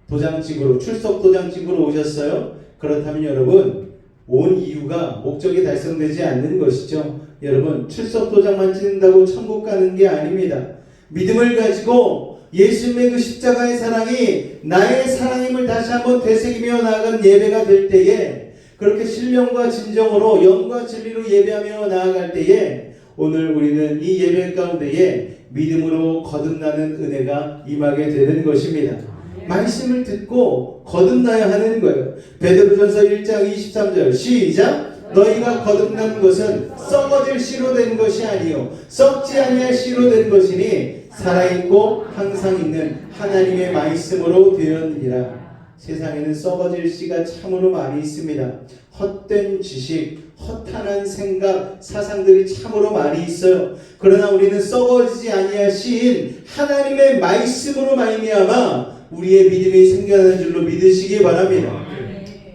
도장 찍으러, 출석 도장 찍으러 오셨어요? 그렇다면 여러분 온 이유가 목적이 달성되지 않는 것이죠. 여러분 출석 도장만 찍는다고 천국 가는 게 아닙니다. 믿음을 가지고 예수님의 그 십자가의 사랑이 나의 사랑임을 다시 한번 되새기며 나아간 예배가 될 때에, 그렇게 신령과 진정으로 영과 진리로 예배하며 나아갈 때에 오늘 우리는 이 예배 가운데에 믿음으로 거듭나는 은혜가 임하게 되는 것입니다. 말씀을 듣고 거듭나야 하는 거예요. 베드로전서 1장 23절 시작. 너희가 거듭난 것은 썩어질 씨로 된 것이 아니요 썩지 아니할 씨로 된 것이니 살아있고 항상 있는 하나님의 말씀으로 되었느니라. 세상에는 썩어질 씨가 참으로 많이 있습니다. 헛된 지식, 허탄한 생각, 사상들이 참으로 많이 있어요. 그러나 우리는 썩어지지 아니할 씨인 하나님의 말씀으로 말미암아 우리의 믿음이 생겨나는 줄로 믿으시기 바랍니다.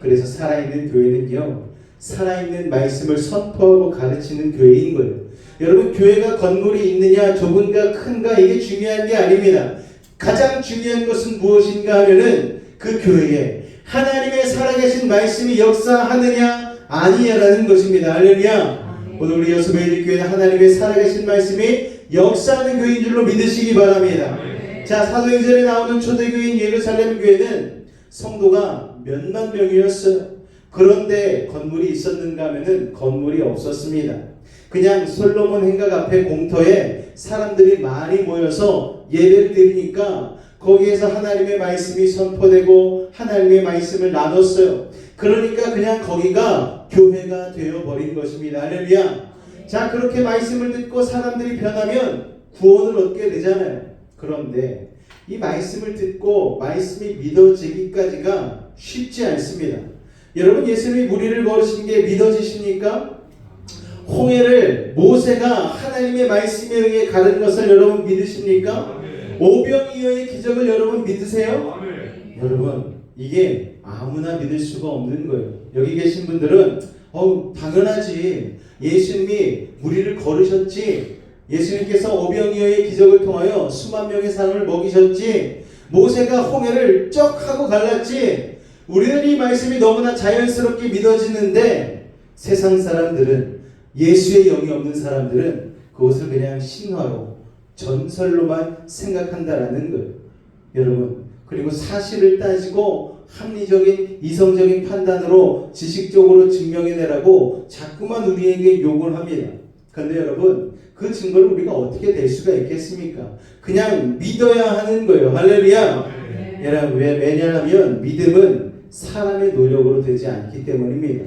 그래서 살아있는 교회는요, 살아있는 말씀을 선포하고 가르치는 교회인 거예요. 여러분 교회가 건물이 있느냐 좁은가 큰가 이게 중요한 게 아닙니다. 가장 중요한 것은 무엇인가 하면은 그 교회에 하나님의 살아계신 말씀이 역사하느냐 아니냐라는 것입니다. 할렐루야. 오늘 우리 여수베이직교회는 하나님의 살아계신 말씀이 역사하는 교회인 줄로 믿으시기 바랍니다. 자, 사도행전에 나오는 초대교회인 예루살렘 교회는 성도가 몇만 명이었어요. 그런데 건물이 있었는가 하면은 건물이 없었습니다. 그냥 솔로몬 행각 앞에 공터에 사람들이 많이 모여서 예배를 드리니까 거기에서 하나님의 말씀이 선포되고 하나님의 말씀을 나눴어요. 그러니까 그냥 거기가 교회가 되어버린 것입니다. 할렐루야. 자, 그렇게 말씀을 듣고 사람들이 변하면 구원을 얻게 되잖아요. 그런데 이 말씀을 듣고 말씀이 믿어지기까지가 쉽지 않습니다. 여러분 예수님이 무리를 걸으신 게 믿어지십니까? 홍해를 모세가 하나님의 말씀에 의해 가른 것을 여러분 믿으십니까? 오병이어의 기적을 여러분 믿으세요? 여러분 이게 아무나 믿을 수가 없는 거예요. 여기 계신 분들은 당연하지. 예수님이 무리를 걸으셨지. 예수님께서 오병이어의 기적을 통하여 수만 명의 사람을 먹이셨지. 모세가 홍해를 쩍 하고 갈랐지. 우리는 이 말씀이 너무나 자연스럽게 믿어지는데 세상 사람들은, 예수의 영이 없는 사람들은 그것을 그냥 신화로 전설로만 생각한다라는 거예요. 여러분 그리고 사실을 따지고 합리적인 이성적인 판단으로 지식적으로 증명해내라고 자꾸만 우리에게 욕을 합니다. 그런데 여러분 그 증거를 우리가 어떻게 낼 수가 있겠습니까? 그냥 믿어야 하는 거예요. 할렐루야. 여러분 왜냐하면 믿음은 사람의 노력으로 되지 않기 때문입니다.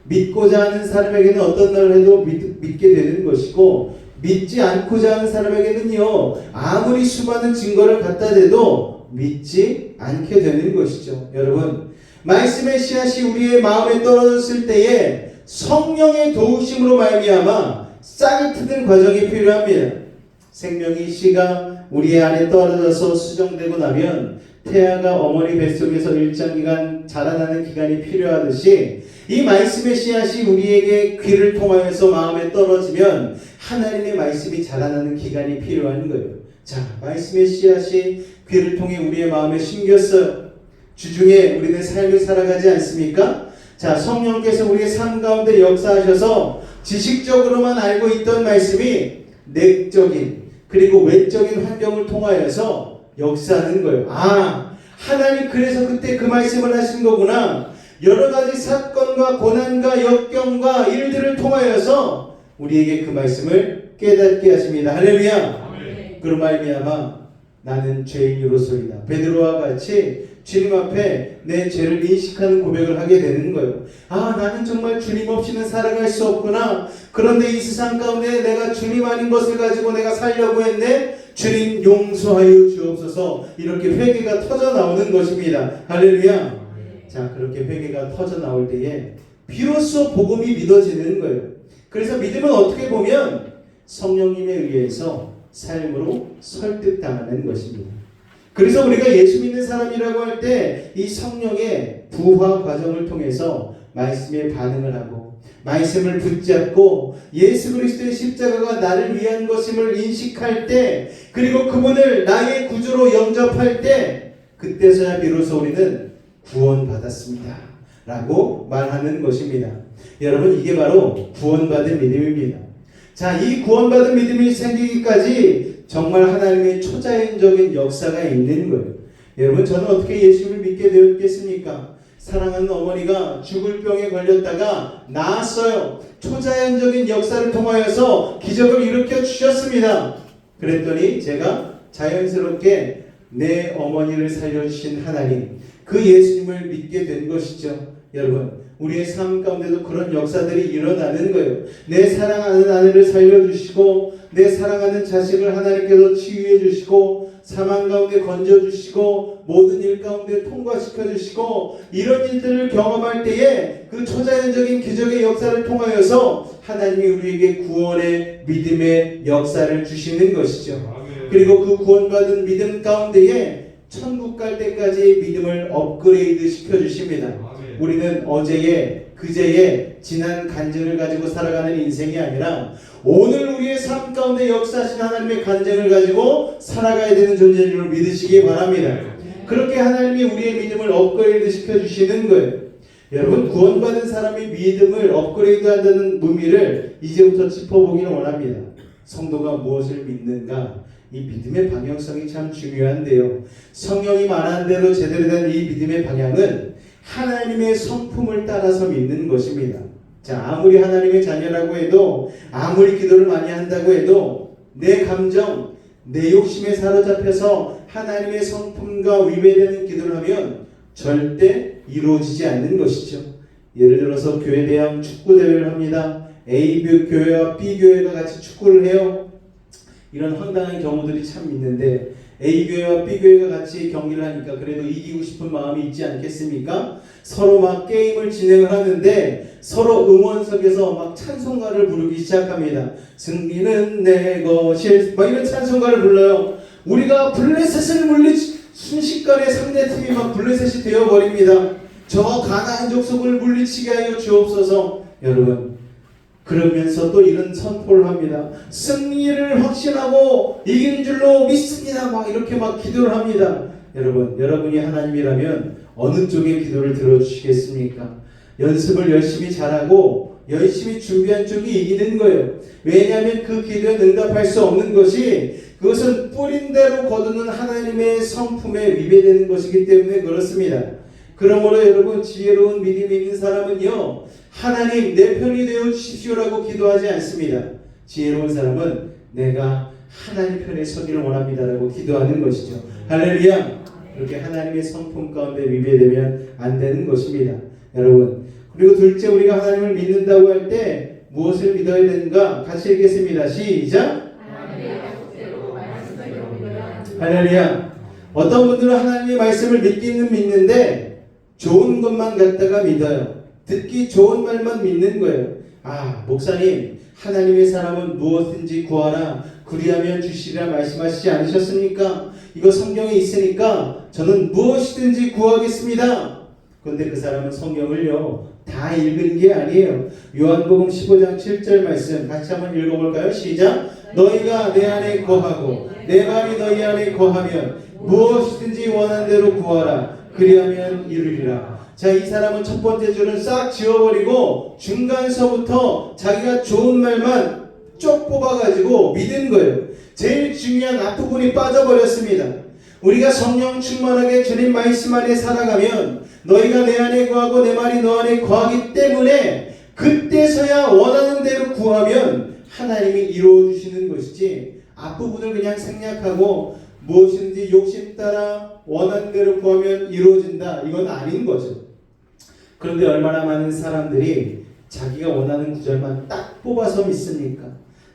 믿고자 하는 사람에게는 어떤 날을 해도 믿게 되는 것이고, 믿지 않고자 하는 사람에게는요 아무리 수많은 증거를 갖다 대도 믿지 않게 되는 것이죠. 여러분 말씀의 씨앗이 우리의 마음에 떨어졌을 때에 성령의 도우심으로 말미암아 싹이 트는 과정이 필요합니다. 생명의 씨가 우리의 안에 떨어져서 수정되고 나면 태아가 어머니 뱃속에서 일정기간 자라나는 기간이 필요하듯이 이 말씀의 씨앗이 우리에게 귀를 통하여서 마음에 떨어지면 하나님의 말씀이 자라나는 기간이 필요한 거예요. 자, 말씀의 씨앗이 귀를 통해 우리의 마음에 심겼어요. 주중에 우리는 삶을 살아가지 않습니까? 자, 성령께서 우리의 삶 가운데 역사하셔서 지식적으로만 알고 있던 말씀이 내적인 그리고 외적인 환경을 통하여서 역사하는 거예요. 하나님 그래서 그때 그 말씀을 하신 거구나. 여러 가지 사건과 고난과 역경과 일들을 통하여서 우리에게 그 말씀을 깨닫게 하십니다. 할렐루야. 그런 말미암아 나는 죄인으로서이다. 베드로와 같이 주님 앞에 내 죄를 인식하는 고백을 하게 되는 거예요. 나는 정말 주님 없이는 살아갈 수 없구나. 그런데 이 세상 가운데 내가 주님 아닌 것을 가지고 내가 살려고 했네. 주님 용서하여 주옵소서. 이렇게 회개가 터져 나오는 것입니다. 할렐루야. 자, 그렇게 회개가 터져 나올 때에 비로소 복음이 믿어지는 거예요. 그래서 믿음은 어떻게 보면 성령님에 의해서 삶으로 설득당하는 것입니다. 그래서 우리가 예수 믿는 사람이라고 할 때 이 성령의 부화 과정을 통해서 말씀에 반응을 하고 말씀을 붙잡고 예수 그리스도의 십자가가 나를 위한 것임을 인식할 때, 그리고 그분을 나의 구주로 영접할 때, 그때서야 비로소 우리는 구원받았습니다 라고 말하는 것입니다. 여러분, 이게 바로 구원받은 믿음입니다. 자, 이 구원받은 믿음이 생기기까지 정말 하나님의 초자연적인 역사가 있는 거예요. 여러분, 저는 어떻게 예수를 믿게 되었겠습니까? 사랑하는 어머니가 죽을 병에 걸렸다가 나았어요. 초자연적인 역사를 통하여서 기적을 일으켜 주셨습니다. 그랬더니 제가 자연스럽게 내 어머니를 살려주신 하나님, 그 예수님을 믿게 된 것이죠. 여러분, 우리의 삶 가운데도 그런 역사들이 일어나는 거예요. 내 사랑하는 아내를 살려주시고, 내 사랑하는 자식을 하나님께서 치유해 주시고, 사망 가운데 건져주시고, 모든 일 가운데 통과시켜주시고, 이런 일들을 경험할 때에 그 초자연적인 기적의 역사를 통하여서 하나님이 우리에게 구원의 믿음의 역사를 주시는 것이죠. 그리고 그 구원받은 믿음 가운데에 천국 갈 때까지 믿음을 업그레이드 시켜주십니다. 우리는 어제의 그제의 지난 간증을 가지고 살아가는 인생이 아니라 오늘 우리의 삶 가운데 역사하신 하나님의 간증을 가지고 살아가야 되는 존재인 줄 믿으시기 바랍니다. 그렇게 하나님이 우리의 믿음을 업그레이드 시켜주시는 거예요. 여러분, 구원받은 사람이 믿음을 업그레이드한다는 의미를 이제부터 짚어보기를 원합니다. 성도가 무엇을 믿는가? 이 믿음의 방향성이 참 중요한데요. 성령이 말한 대로 제대로 된 이 믿음의 방향은 하나님의 성품을 따라서 믿는 것입니다. 자, 아무리 하나님의 자녀라고 해도, 아무리 기도를 많이 한다고 해도 내 감정, 내 욕심에 사로잡혀서 하나님의 성품과 위배되는 기도를 하면 절대 이루어지지 않는 것이죠. 예를 들어서 교회 대항 축구 대회를 합니다. A 교회와 B 교회가 같이 축구를 해요. 이런 황당한 경우들이 참 있는데, A교회와 B교회가 같이 경기를 하니까 그래도 이기고 싶은 마음이 있지 않겠습니까? 서로 막 게임을 진행을 하는데 서로 응원석에서 막 찬송가를 부르기 시작합니다. 승리는 내 것일, 막 이런 찬송가를 불러요. 우리가 블레셋을 순식간에 상대팀이 막 블레셋이 되어버립니다. 저 가나안 족속을 물리치게 하여 주옵소서. 여러분, 그러면서 또 이런 선포를 합니다. 승리를 확신하고 이기는 줄로 믿습니다. 막 이렇게 막 기도를 합니다. 여러분, 여러분이 하나님이라면 어느 쪽의 기도를 들어주시겠습니까? 연습을 열심히 잘하고 열심히 준비한 쪽이 이기는 거예요. 왜냐하면 그 기도에 응답할 수 없는 것이, 그것은 뿌린 대로 거두는 하나님의 성품에 위배되는 것이기 때문에 그렇습니다. 그러므로 여러분, 지혜로운 믿음이 있는 사람은요, 하나님 내 편이 되어 주십시오라고 기도하지 않습니다. 지혜로운 사람은 내가 하나님 편에 서기를 원합니다라고 기도하는 것이죠. 할렐루야. 그렇게 하나님의 성품 가운데 위배되면 안 되는 것입니다. 여러분, 그리고 둘째, 우리가 하나님을 믿는다고 할 때 무엇을 믿어야 되는가? 같이 읽겠습니다. 시작. 할렐루야. 어떤 분들은 하나님의 말씀을 믿기는 믿는데 좋은 것만 갖다가 믿어요. 듣기 좋은 말만 믿는 거예요. 아, 목사님, 하나님의 사람은 무엇든지 구하라, 그리하면 주시리라 말씀하시지 않으셨습니까? 이거 성경에 있으니까 저는 무엇이든지 구하겠습니다. 그런데 그 사람은 성경을요, 다 읽은 게 아니에요. 요한복음 15장 7절 말씀 같이 한번 읽어볼까요? 시작. 너희가 내 안에 거하고 내 말이 너희 안에 거하면 무엇이든지 원하는 대로 구하라, 그리하면 이루리라. 자, 이 사람은 첫 번째 줄은 싹 지워버리고 중간서부터 자기가 좋은 말만 쪽 뽑아가지고 믿은 거예요. 제일 중요한 앞부분이 빠져버렸습니다. 우리가 성령 충만하게 주님 말씀 안에 살아가면 너희가 내 안에 거하고 내 말이 너 안에 거하기 때문에 그때서야 원하는 대로 구하면 하나님이 이루어주시는 것이지, 앞부분을 그냥 생략하고 무엇인지 욕심 따라 원하는 대로 구하면 이루어진다, 이건 아닌 거죠. 그런데 얼마나 많은 사람들이 자기가 원하는 구절만 딱 뽑아서 믿습니까?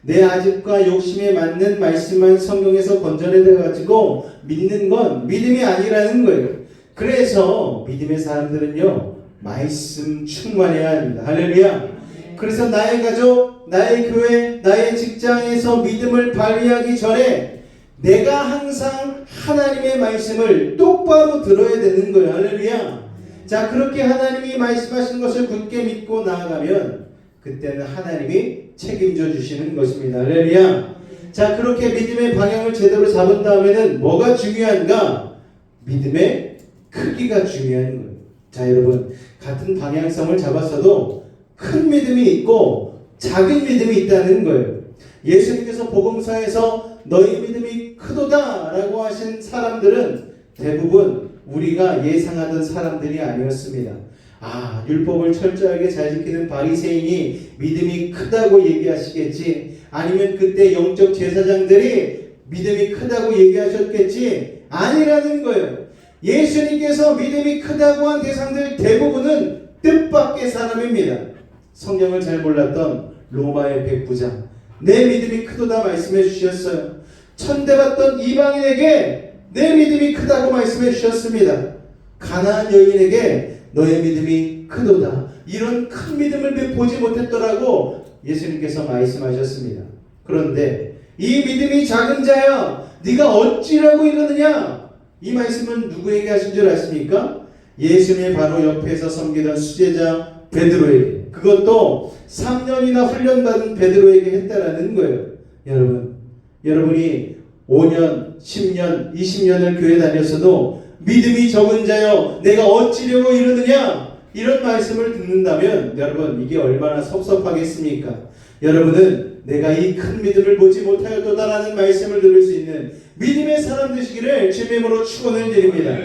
내 아집과 욕심에 맞는 말씀만 성경에서 건져내가지고 믿는 건 믿음이 아니라는 거예요. 그래서 믿음의 사람들은요, 말씀 충만해야 합니다. 할렐루야. 그래서 나의 가족, 나의 교회, 나의 직장에서 믿음을 발휘하기 전에 내가 항상 하나님의 말씀을 똑바로 들어야 되는 거예요. 할렐루야. 자, 그렇게 하나님이 말씀하신 것을 굳게 믿고 나아가면 그때는 하나님이 책임져 주시는 것입니다. 할렐루야. 자, 그렇게 믿음의 방향을 제대로 잡은 다음에는 뭐가 중요한가? 믿음의 크기가 중요한 거예요. 자, 여러분, 같은 방향성을 잡았어도 큰 믿음이 있고 작은 믿음이 있다는 거예요. 예수님께서 복음서에서 너희 믿음이 크도다 라고 하신 사람들은 대부분 우리가 예상하던 사람들이 아니었습니다. 아, 율법을 철저하게 잘 지키는 바리새인이 믿음이 크다고 얘기하시겠지, 아니면 그때 영적 제사장들이 믿음이 크다고 얘기하셨겠지, 아니라는 거예요. 예수님께서 믿음이 크다고 한 대상들 대부분은 뜻밖의 사람입니다. 성경을 잘 몰랐던 로마의 백부장, 내 믿음이 크도다 말씀해 주셨어요. 천대받던 이방인에게 내 믿음이 크다고 말씀해 주셨습니다. 가나안 여인에게 너의 믿음이 크도다, 이런 큰 믿음을 보지 못했더라고 예수님께서 말씀하셨습니다. 그런데 이 믿음이 작은 자야, 네가 어찌라고 이러느냐, 이 말씀은 누구에게 하신 줄 아십니까? 예수님의 바로 옆에서 섬기던 수제자 베드로에게, 그것도 3년이나 훈련받은 베드로에게 했다라는 거예요. 여러분이 5년, 10년, 20년을 교회 다녔어도 믿음이 적은 자여 내가 어찌려고 이러느냐, 이런 말씀을 듣는다면 여러분, 이게 얼마나 섭섭하겠습니까? 여러분은 내가 이 큰 믿음을 보지 못하였도다라는 말씀을 들을 수 있는 믿음의 사람 되시기를 주님의 이름으로 축원을 드립니다.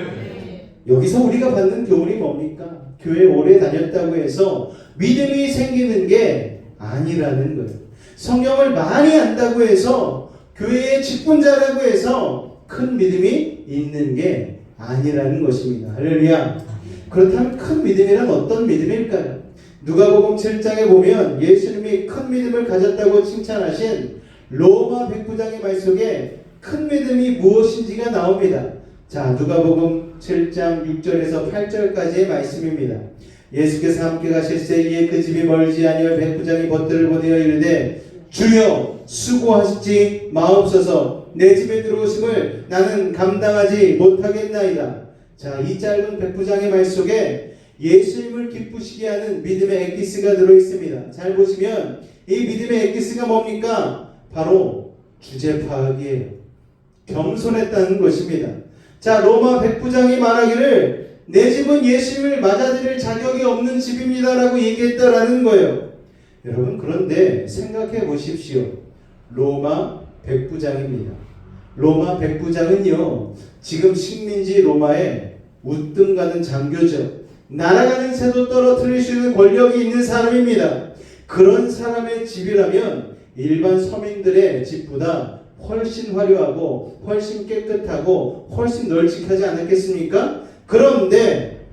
여기서 우리가 받는 교훈이 뭡니까? 교회 오래 다녔다고 해서 믿음이 생기는 게 아니라는 거예요. 성경을 많이 안다고 해서, 교회의 직분자라고 해서 큰 믿음이 있는 게 아니라는 것입니다. 할렐루야. 그렇다면 큰 믿음이란 어떤 믿음일까요? 누가복음 7장에 보면 예수님이 큰 믿음을 가졌다고 칭찬하신 로마 백부장의 말 속에 큰 믿음이 무엇인지가 나옵니다. 자, 누가복음 7장 6절에서 8절까지의 말씀입니다. 예수께서 함께 가실새 그 집이 멀지 아니할 백부장이 벗들을 보내어 이르되 주여 수고하시지 마옵소서, 내 집에 들어오심을 나는 감당하지 못하겠나이다. 자, 이 짧은 백부장의 말 속에 예수님을 기쁘시게 하는 믿음의 엑기스가 들어있습니다. 잘 보시면 이 믿음의 엑기스가 뭡니까? 바로 주제 파악이에요. 겸손했다는 것입니다. 자, 로마 백부장이 말하기를 내 집은 예수님을 맞아들일 자격이 없는 집입니다 라고 얘기했다라는 거예요. 여러분, 그런데 생각해 보십시오. 로마 백부장입니다. 로마 백부장은요, 지금 식민지 로마의 우뜸 가는 장교죠. 날아가는 새도 떨어뜨릴 수 있는 권력이 있는 사람입니다. 그런 사람의 집이라면 일반 서민들의 집보다 훨씬 화려하고 훨씬 깨끗하고 훨씬 널찍하지 않았겠습니까? 그런데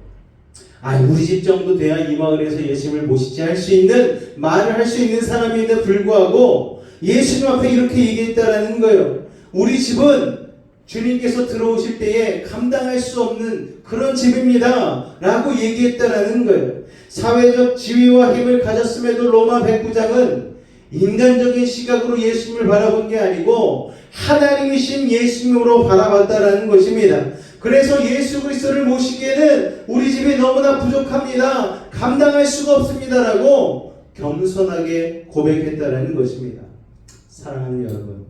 우리 집 정도 돼야 이 마을에서 예수님을 모시지 할 수 있는 말을 할 수 있는 사람인데 불구하고 예수님 앞에 이렇게 얘기했다라는 거예요. 우리 집은 주님께서 들어오실 때에 감당할 수 없는 그런 집입니다 라고 얘기했다라는 거예요. 사회적 지위와 힘을 가졌음에도 로마 백부장은 인간적인 시각으로 예수님을 바라본 게 아니고 하나님이신 예수님으로 바라봤다라는 것입니다. 그래서 예수 그리스도를 모시기에는 우리 집이 너무나 부족합니다, 감당할 수가 없습니다 라고 겸손하게 고백했다라는 것입니다. 사랑하는 여러분,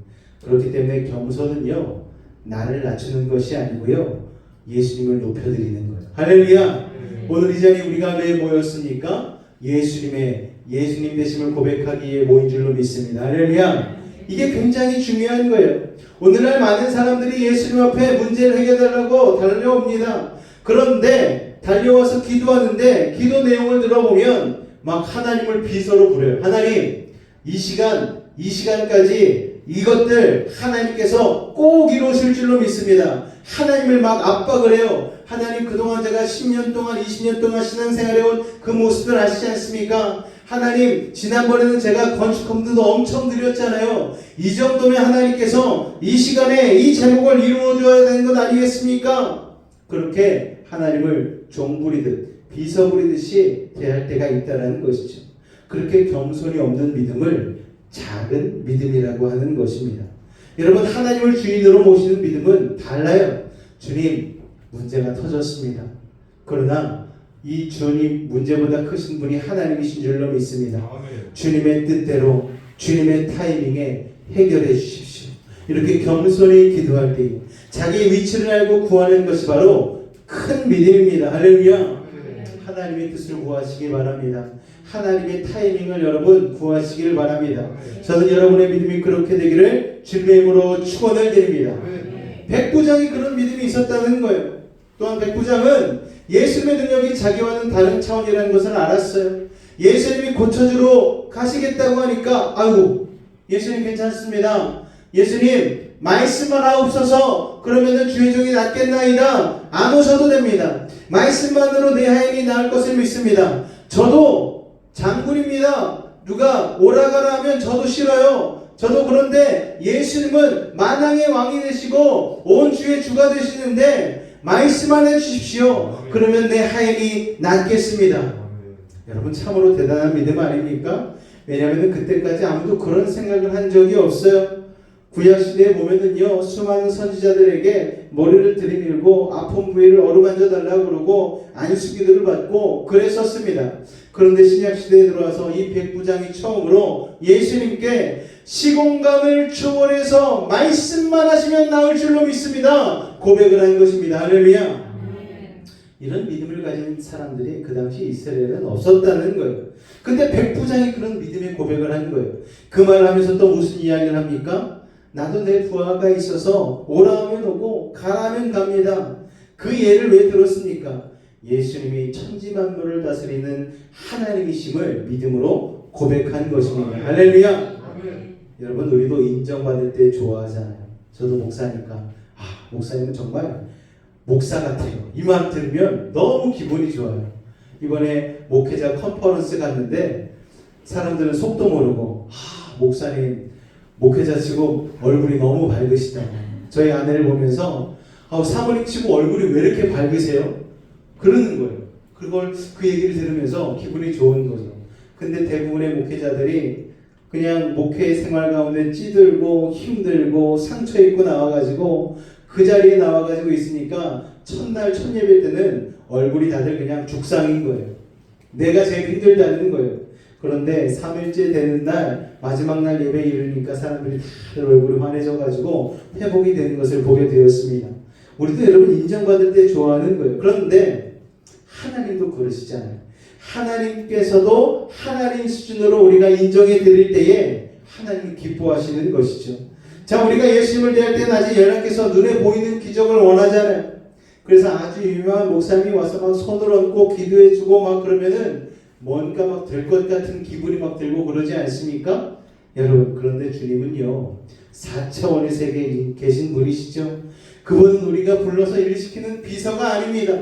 그렇기 때문에 겸손은요, 나를 낮추는 것이 아니고요, 예수님을 높여드리는 거예요. 할렐루야. 오늘 이 자리에 우리가 왜 모였습니까? 예수님 되심을 고백하기에 모인 줄로 믿습니다. 할렐루야. 이게 굉장히 중요한 거예요. 오늘날 많은 사람들이 예수님 앞에 문제를 해결하려고 달려옵니다. 그런데 달려와서 기도하는데 기도 내용을 들어보면 막 하나님을 비서로 부려요. 하나님, 이 시간까지 이것들 하나님께서 꼭 이루실 줄로 믿습니다. 하나님을 막 압박을 해요. 하나님, 그동안 제가 10년 동안 20년 동안 신앙생활해온 그 모습들 아시지 않습니까? 하나님, 지난번에는 제가 건축금도 엄청 드렸잖아요. 이 정도면 하나님께서 이 시간에 이 제목을 이루어줘야 되는 것 아니겠습니까? 그렇게 하나님을 종부리듯 비서 부리듯이 대할 때가 있다는 것이죠. 그렇게 겸손이 없는 믿음을 작은 믿음이라고 하는 것입니다. 여러분, 하나님을 주인으로 모시는 믿음은 달라요. 주님, 문제가 터졌습니다. 그러나 이 주님 문제보다 크신 분이 하나님이신 줄로 믿습니다. 주님의 뜻대로 주님의 타이밍에 해결해 주십시오. 이렇게 겸손히 기도할 때 자기의 위치를 알고 구하는 것이 바로 큰 믿음입니다. 할렐루야. 하나님의 뜻을 구하시기 바랍니다. 하나님의 타이밍을 여러분 구하시기를 바랍니다. 저는 여러분의 믿음이 그렇게 되기를 주님의 이름으로 축원을 드립니다. 백부장이 그런 믿음이 있었다는 거예요. 또한 백부장은 예수님의 능력이 자기와는 다른 차원이라는 것을 알았어요. 예수님이 고쳐주러 가시겠다고 하니까 아이고 예수님 괜찮습니다. 예수님 말씀만 하옵소서. 그러면은 주의 종이 낫겠나이다. 안 오셔도 됩니다. 말씀만으로 내 하인이 나을 것을 믿습니다. 저도 장군입니다. 누가 오라가라 하면 저도 싫어요. 저도 그런데 예수님은 만왕의 왕이 되시고 온 주의 주가 되시는데 말씀만 해주십시오. 그러면 내 하인이 낫겠습니다. 여러분 참으로 대단한 믿음 아닙니까? 왜냐하면 그때까지 아무도 그런 생각을 한 적이 없어요. 구약시대에 보면은요, 수많은 선지자들에게 머리를 들이밀고 아픈 부위를 어루만져 달라고 그러고 안수기도를 받고 그랬었습니다. 그런데 신약시대에 들어와서 이 백부장이 처음으로 예수님께 시공간을 초월해서 말씀만 하시면 나을 줄로 믿습니다. 고백을 한 것입니다. 할렐루야. 이런 믿음을 가진 사람들이 그 당시 이스라엘은 없었다는 거예요. 근데 백부장이 그런 믿음의 고백을 한 거예요. 그 말을 하면서 또 무슨 이야기를 합니까? 나도 내 부하가 있어서 오라 하면 오고 가라 하면 갑니다. 그 예를 왜 들었습니까? 예수님이 천지만물을 다스리는 하나님이심을 믿음으로 고백한 것입니다. 할렐루야. 여러분 우리도 인정받을 때 좋아하잖아요. 저도 목사니까 목사님은 정말 목사 같아요. 이 말 들으면 너무 기분이 좋아요. 이번에 목회자 컨퍼런스 갔는데 사람들은 속도 모르고 목사님 목회자 치고 얼굴이 너무 밝으시다. 저희 아내를 보면서 사모님 치고 얼굴이 왜 이렇게 밝으세요? 그러는 거예요. 그 얘기를 들으면서 기분이 좋은 거죠. 근데 대부분의 목회자들이 그냥 목회 생활 가운데 찌들고 힘들고 상처 입고 나와가지고 그 자리에 나와가지고 있으니까 첫날 첫 예배 때는 얼굴이 다들 그냥 죽상인 거예요. 내가 제일 힘들다는 거예요. 그런데 3일째 되는 날 마지막 날 예배에 이르니까 사람들이 다들 얼굴이 환해져가지고 회복이 되는 것을 보게 되었습니다. 우리도 여러분 인정받을 때 좋아하는 거예요. 그런데 하나님도 그러시잖아요. 하나님께서도 하나님 수준으로 우리가 인정해 드릴 때에 하나님이 기뻐하시는 것이죠. 자, 우리가 예수님을 대할 때는 아직 여러분께서 눈에 보이는 기적을 원하잖아요. 그래서 아주 유명한 목사님이 와서 막 손을 얹고 기도해주고 막 그러면은 뭔가 막 될 것 같은 기분이 막 들고 그러지 않습니까? 여러분, 그런데 주님은요 4차원의 세계에 계신 분이시죠. 그분은 우리가 불러서 일시키는 비서가 아닙니다.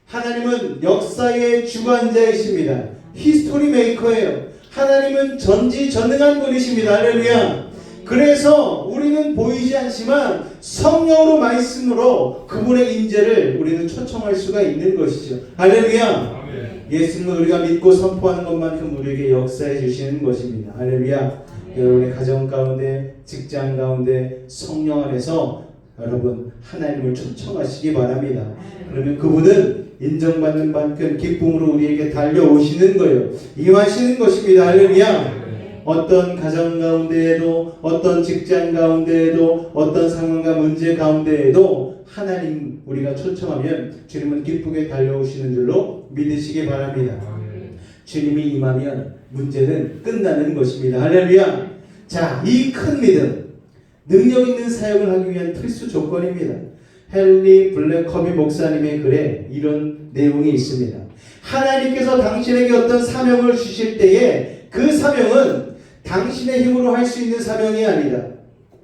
하나님은 역사의 주관자이십니다. 히스토리 메이커예요. 하나님은 전지전능한 분이십니다. 할렐루야. 그래서 우리는 보이지 않지만 성령으로 말씀으로 그분의 인재를 우리는 초청할 수가 있는 것이죠. 할렐루야. 예수님은 우리가 믿고 선포하는 것만큼 우리에게 역사해 주시는 것입니다. 할렐루야. 여러분의 가정 가운데, 직장 가운데 성령 안에서 여러분 하나님을 초청하시기 바랍니다. 그러면 그분은 인정받는 만큼 기쁨으로 우리에게 달려오시는 거예요. 임하시는 것입니다. 할렐루야. 어떤 가정 가운데에도, 어떤 직장 가운데에도, 어떤 상황과 문제 가운데에도 하나님 우리가 초청하면 주님은 기쁘게 달려오시는 줄로 믿으시기 바랍니다. 주님이 임하면 문제는 끝나는 것입니다. 할렐루야. 자, 이 큰 믿음, 능력 있는 사역을 하기 위한 필수 조건입니다. 헨리 블랙커비 목사님의 글에 이런 내용이 있습니다. 하나님께서 당신에게 어떤 사명을 주실 때에 그 사명은 당신의 힘으로 할 수 있는 사명이 아니다.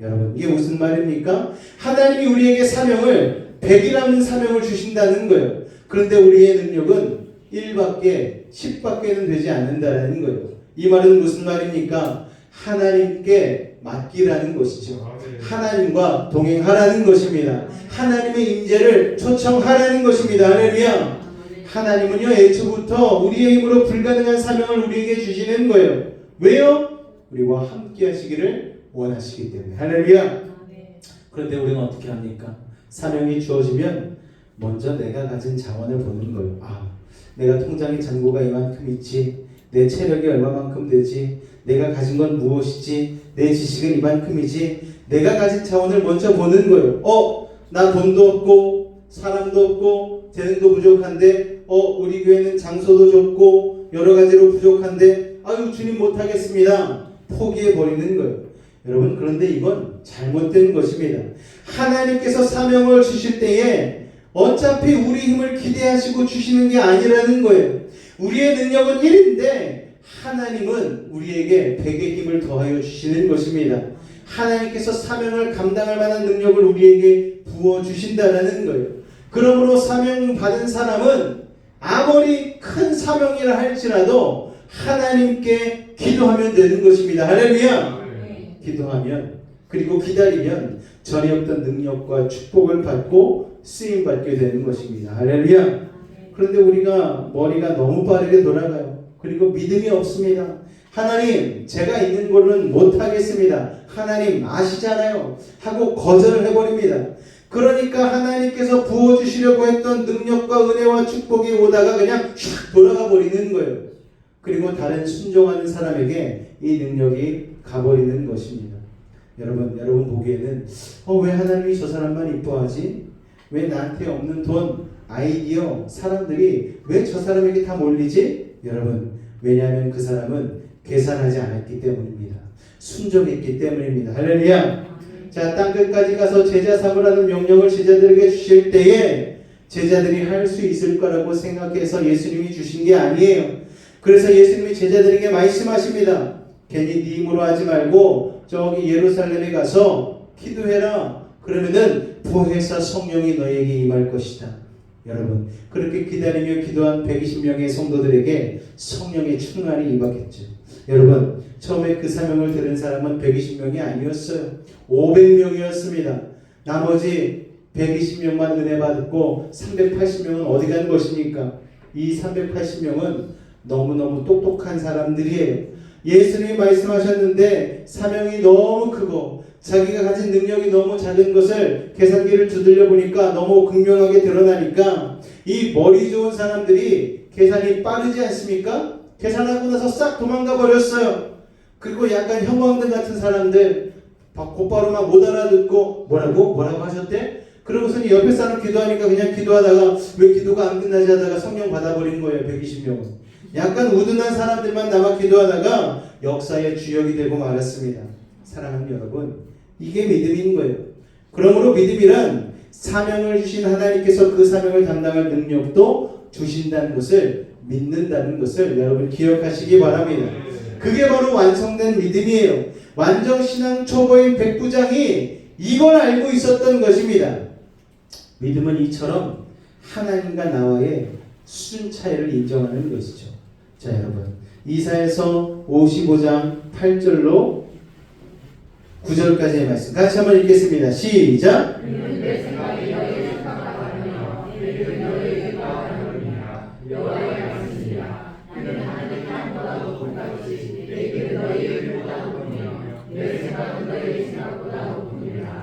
여러분, 이게 무슨 말입니까? 하나님이 우리에게 사명을 100이라는 사명을 주신다는 거예요. 그런데 우리의 능력은 1밖에 10밖에는 되지 않는다는 거예요. 이 말은 무슨 말입니까? 하나님께 맡기라는 것이죠. 하나님과 동행하라는 것입니다. 하나님의 인재를 초청하라는 것입니다. 할렐루야. 하나님은요 애초부터 우리의 힘으로 불가능한 사명을 우리에게 주시는 거예요. 왜요? 우리와 함께 하시기를 원하시기 때문에. 할렐루야. 그런데 우리는 어떻게 합니까? 사명이 주어지면 먼저 내가 가진 자원을 보는 거예요. 내가 통장에 잔고가 이만큼 있지, 내 체력이 얼마만큼 되지, 내가 가진 건 무엇이지, 내 지식은 이만큼이지, 내가 가진 자원을 먼저 보는 거예요. 나 돈도 없고 사람도 없고 재능도 부족한데 우리 교회는 장소도 좁고 여러 가지로 부족한데 주님 못하겠습니다. 포기해 버리는 거예요. 여러분, 그런데 이건 잘못된 것입니다. 하나님께서 사명을 주실 때에 어차피 우리 힘을 기대하시고 주시는 게 아니라는 거예요. 우리의 능력은 1인데 하나님은 우리에게 100의 힘을 더하여 주시는 것입니다. 하나님께서 사명을 감당할 만한 능력을 우리에게 부어주신다는 거예요. 그러므로 사명 받은 사람은 아무리 큰 사명이라 할지라도 하나님께 기도하면 되는 것입니다. 할렐루야. 기도하면, 그리고 기다리면 전에 없던 능력과 축복을 받고 쓰임받게 되는 것입니다. 할렐루야. 그런데 우리가 머리가 너무 빠르게 돌아가요. 그리고 믿음이 없습니다. 하나님, 제가 있는 걸로는 못하겠습니다. 하나님 아시잖아요 하고 거절을 해버립니다. 그러니까 하나님께서 부어주시려고 했던 능력과 은혜와 축복이 오다가 그냥 샥 돌아가 버리는 거예요. 그리고 다른 순종하는 사람에게 이 능력이 가버리는 것입니다. 여러분 보기에는 왜 하나님이 저 사람만 이뻐하지? 왜 나한테 없는 돈, 아이디어, 사람들이 왜 저 사람에게 다 몰리지? 여러분, 왜냐하면 그 사람은 계산하지 않았기 때문입니다. 순종했기 때문입니다. 할렐루야. 자, 땅끝까지 가서 제자 삼으라는 명령을 제자들에게 주실 때에 제자들이 할 수 있을 거라고 생각해서 예수님이 주신 게 아니에요. 그래서 예수님이 제자들에게 말씀하십니다. 괜히 네 힘으로 하지 말고 저기 예루살렘에 가서 기도해라. 그러면은 부활사 성령이 너에게 임할 것이다. 여러분, 그렇게 기다리며 기도한 120명의 성도들에게 성령의 충만이 임하겠죠. 여러분, 처음에 그 사명을 들은 사람은 120명이 아니었어요. 500명이었습니다. 나머지 120명만 은혜 받고 380명은 어디 간 것입니까? 이 380명은 너무너무 똑똑한 사람들이에요. 예수님이 말씀하셨는데 사명이 너무 크고 자기가 가진 능력이 너무 작은 것을 계산기를 두들려 보니까 너무 극명하게 드러나니까 이 머리 좋은 사람들이 계산이 빠르지 않습니까? 계산하고 나서 싹 도망가 버렸어요. 그리고 약간 형광등 같은 사람들 곧바로 막 못 알아듣고 뭐라고 하셨대? 그러고서 옆에 사람 기도하니까 그냥 기도하다가 왜 기도가 안 끝나지 하다가 성령 받아버린 거예요. 120명은 약간 우둔한 사람들만 남아 기도하다가 역사의 주역이 되고 말았습니다. 사랑하는 여러분, 이게 믿음인 거예요. 그러므로 믿음이란 사명을 주신 하나님께서 그 사명을 감당할 능력도 주신다는 것을 믿는다는 것을 여러분 기억하시기 바랍니다. 그게 바로 완성된 믿음이에요. 완전 신앙 초보인 백부장이 이걸 알고 있었던 것입니다. 믿음은 이처럼 하나님과 나와의 수준 차이를 인정하는 것이죠. 자, 여러분, 이사야서 55장 8절로 9절까지의 말씀 같이 한번 읽겠습니다. 시작.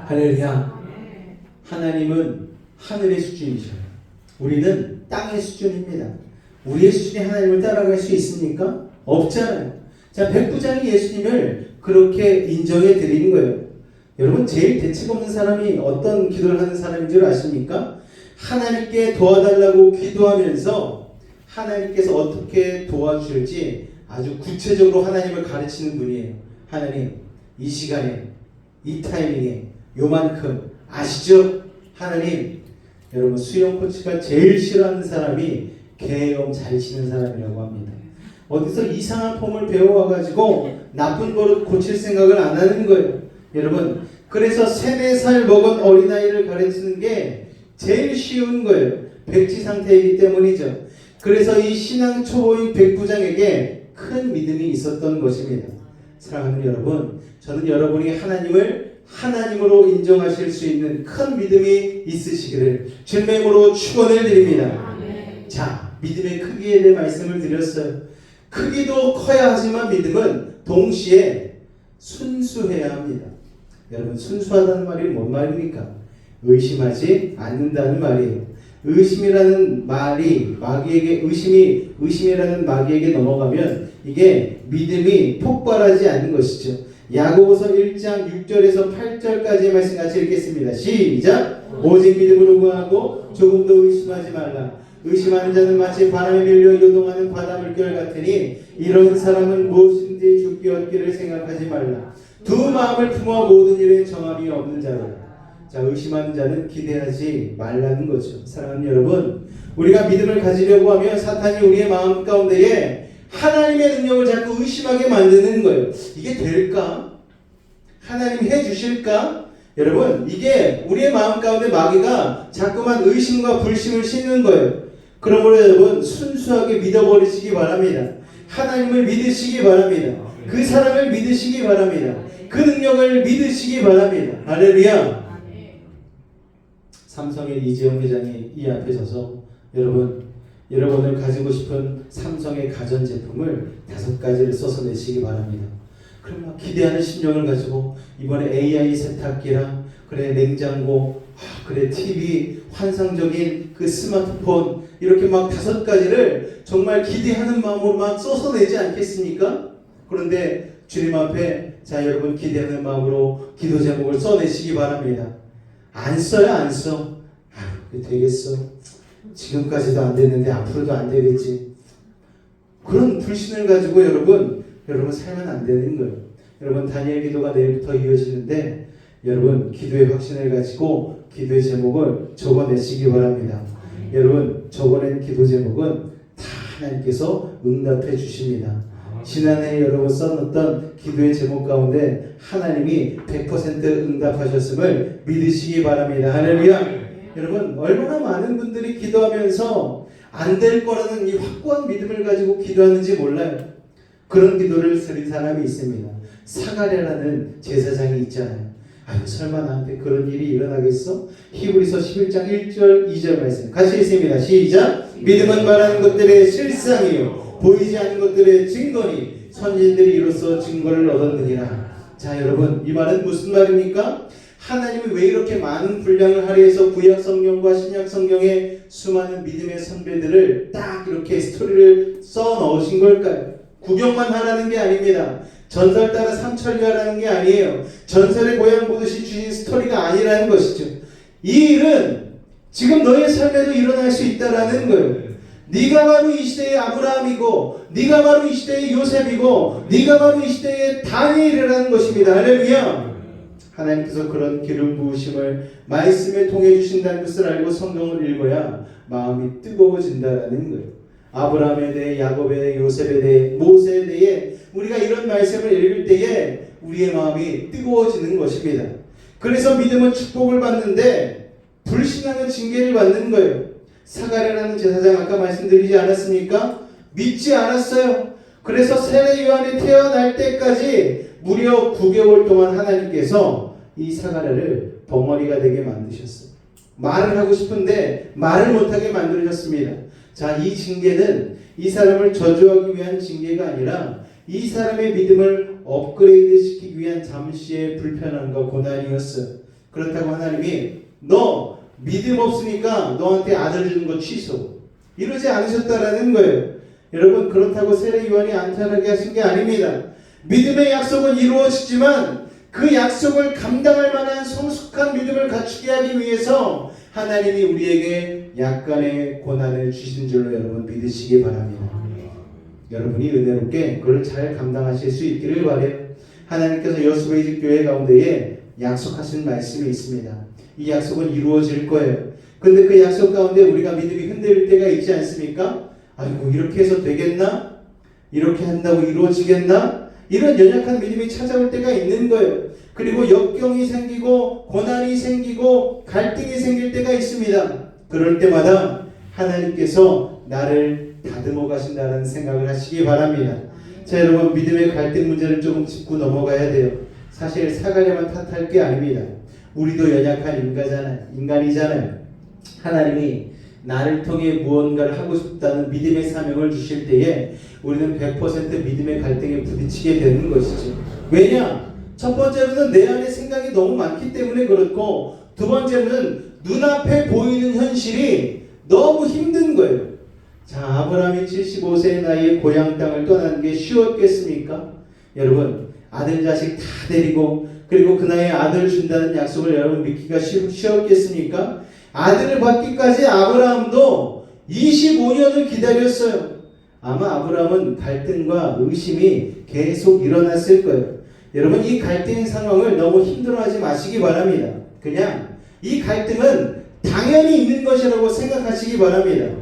할렐루야. 하나님은 하늘의 수준이셔요. 우리는 땅의 수준입니다. 우리의 수준이 하나님을 따라갈 수 있습니까? 없잖아요. 자, 백부장이 예수님을 그렇게 인정해 드리는 거예요. 여러분, 제일 대책 없는 사람이 어떤 기도를 하는 사람인 줄 아십니까? 하나님께 도와달라고 기도하면서 하나님께서 어떻게 도와주실지 아주 구체적으로 하나님을 가르치는 분이에요. 하나님, 이 시간에, 이 타이밍에 요만큼 아시죠? 하나님, 여러분, 수영 코치가 제일 싫어하는 사람이 개엄 잘 치는 사람이라고 합니다. 어디서 이상한 폼을 배워와가지고 나쁜 버릇 고칠 생각을 안 하는 거예요. 여러분, 그래서 3, 4살 먹은 어린아이를 가르치는 게 제일 쉬운 거예요. 백지 상태이기 때문이죠. 그래서 이 신앙 초보인 백부장에게 큰 믿음이 있었던 것입니다. 사랑하는 여러분, 저는 여러분이 하나님을 하나님으로 인정하실 수 있는 큰 믿음이 있으시기를 주님의 이름으로 축원을 드립니다. 자, 믿음의 크기에 대해 말씀을 드렸어요. 크기도 커야 하지만 믿음은 동시에 순수해야 합니다. 여러분, 순수하다는 말이 뭔 말입니까? 의심하지 않는다는 말이에요. 의심이라는 말이 마귀에게 의심이라는 마귀에게 넘어가면 이게 믿음이 폭발하지 않는 것이죠. 야고보서 1장 6절에서 8절까지의 말씀 같이 읽겠습니다. 시작. 오직 믿음으로 구하고 조금도 의심하지 말라. 의심하는 자는 마치 바람에 밀려 요동하는 바다 물결 같으니 이런 사람은 무엇인지 죽기 얻기를 생각하지 말라. 두 마음을 품어 모든 일에 정함이 없는 자라. 자, 의심하는 자는 기대하지 말라는 거죠. 사랑하는 여러분, 우리가 믿음을 가지려고 하면 사탄이 우리의 마음 가운데에 하나님의 능력을 자꾸 의심하게 만드는 거예요. 이게 될까? 하나님 해주실까? 여러분, 이게 우리의 마음 가운데 마귀가 자꾸만 의심과 불심을 심는 거예요. 그러므로 여러분, 순수하게 믿어버리시기 바랍니다. 하나님을 믿으시기 바랍니다. 그 사람을 믿으시기 바랍니다. 그 능력을 믿으시기 바랍니다. 할렐루야. 삼성의 이재용 회장이 이 앞에 서서 여러분을 가지고 싶은 삼성의 가전제품을 5가지를 써서 내시기 바랍니다. 그럼 막 기대하는 심령을 가지고 이번에 AI 세탁기랑 그래 냉장고, 그래 TV, 환상적인 그 스마트폰 이렇게 막 5가지를 정말 기대하는 마음으로 막 써서 내지 않겠습니까? 그런데 주님 앞에 자 여러분 기대하는 마음으로 기도 제목을 써내시기 바랍니다. 안 써요, 안 써. 되겠어. 지금까지도 안 됐는데 앞으로도 안 되겠지. 그런 불신을 가지고 여러분 살면 안 되는 거예요. 여러분, 다니엘 기도가 내일부터 이어지는데 여러분 기도의 확신을 가지고 기도의 제목을 적어내시기 바랍니다. 여러분, 적어낸 기도 제목은 다 하나님께서 응답해 주십니다. 지난해 여러분 써놓던 기도의 제목 가운데 하나님이 100% 응답하셨음을 믿으시기 바랍니다. 할렐루야. 여러분, 얼마나 많은 분들이 기도하면서 안 될 거라는 이 확고한 믿음을 가지고 기도하는지 몰라요. 그런 기도를 드린 사람이 있습니다. 사가랴라는 제사장이 있잖아요. 아유, 설마 나한테 그런 일이 일어나겠어? 히브리서 11장 1절 2절 말씀 같이 읽습니다. 시작. 믿음은 말하는 것들의 실상이요 보이지 않는 것들의 증거니 선진들이 이로써 증거를 얻었느니라. 자, 여러분, 이 말은 무슨 말입니까? 하나님이 왜 이렇게 많은 분량을 할애해서 구약 성경과 신약 성경에 수많은 믿음의 선배들을 딱 이렇게 스토리를 써 넣으신 걸까요? 구경만 하라는 게 아닙니다. 전설 따라 삼천리하라는 게 아니에요. 전설의 고향 보듯이 주신 스토리가 아니라는 것이죠. 이 일은 지금 너의 삶에도 일어날 수 있다라는 거예요. 네가 바로 이 시대의 아브라함이고, 네가 바로 이 시대의 요셉이고, 네가 바로 이 시대의 다니엘이라는 것입니다. 할렐루야. 하나님께서 그런 기름 부으심을 말씀에 통해 주신다는 것을 알고 성경을 읽어야 마음이 뜨거워진다라는 거예요. 아브라함에 대해, 야곱에 대해, 요셉에 대해, 모세에 대해 우리가 이런 말씀을 읽을 때에 우리의 마음이 뜨거워지는 것입니다. 그래서 믿음은 축복을 받는데 불신하는 징계를 받는 거예요. 사가랴라는 제사장 아까 말씀드리지 않았습니까? 믿지 않았어요. 그래서 세례 요한이 태어날 때까지 무려 9개월 동안 하나님께서 이 사가랴를 벙어리가 되게 만드셨어요. 말을 하고 싶은데 말을 못하게 만들어졌습니다. 자, 이 징계는 이 사람을 저주하기 위한 징계가 아니라 이 사람의 믿음을 업그레이드 시키기 위한 잠시의 불편함과 고난이었어요. 그렇다고 하나님이 너 믿음 없으니까 너한테 아들 주는 거 취소, 이러지 않으셨다라는 거예요. 여러분, 그렇다고 세례 요한이 안타하게 하신 게 아닙니다. 믿음의 약속은 이루어지지만 그 약속을 감당할 만한 성숙한 믿음을 갖추게 하기 위해서 하나님이 우리에게 약간의 고난을 주신 줄로 여러분 믿으시기 바랍니다. 여러분이 은혜롭게 그걸 잘 감당하실 수 있기를 바라요. 하나님께서 여수베이직 교회 가운데에 약속하신 말씀이 있습니다. 이 약속은 이루어질 거예요. 근데 그 약속 가운데 우리가 믿음이 흔들릴 때가 있지 않습니까? 아이고, 이렇게 해서 되겠나? 이렇게 한다고 이루어지겠나? 이런 연약한 믿음이 찾아올 때가 있는 거예요. 그리고 역경이 생기고 고난이 생기고 갈등이 생길 때가 있습니다. 그럴 때마다 하나님께서 나를 다듬어 가신다는 생각을 하시기 바랍니다. 자, 여러분, 믿음의 갈등 문제를 조금 짚고 넘어가야 돼요. 사실 사가랴만 탓할 게 아닙니다. 우리도 연약한 인간이잖아요. 하나님이 나를 통해 무언가를 하고 싶다는 믿음의 사명을 주실 때에 우리는 100% 믿음의 갈등에 부딪히게 되는 것이죠. 왜냐? 첫 번째로는 내 안에 생각이 너무 많기 때문에 그렇고, 두 번째로는 눈앞에 보이는 현실이 너무 힘든 거예요. 자, 아브라함이 75세의 나이에 고향 땅을 떠나는 게 쉬웠겠습니까? 여러분, 아들 자식 다 데리고, 그리고 그 나이에 아들을 준다는 약속을 여러분 믿기가 쉬웠겠습니까? 아들을 받기까지 아브라함도 25년을 기다렸어요. 아마 아브라함은 갈등과 의심이 계속 일어났을 거예요. 여러분, 이 갈등 상황을 너무 힘들어하지 마시기 바랍니다. 그냥 이 갈등은 당연히 있는 것이라고 생각하시기 바랍니다.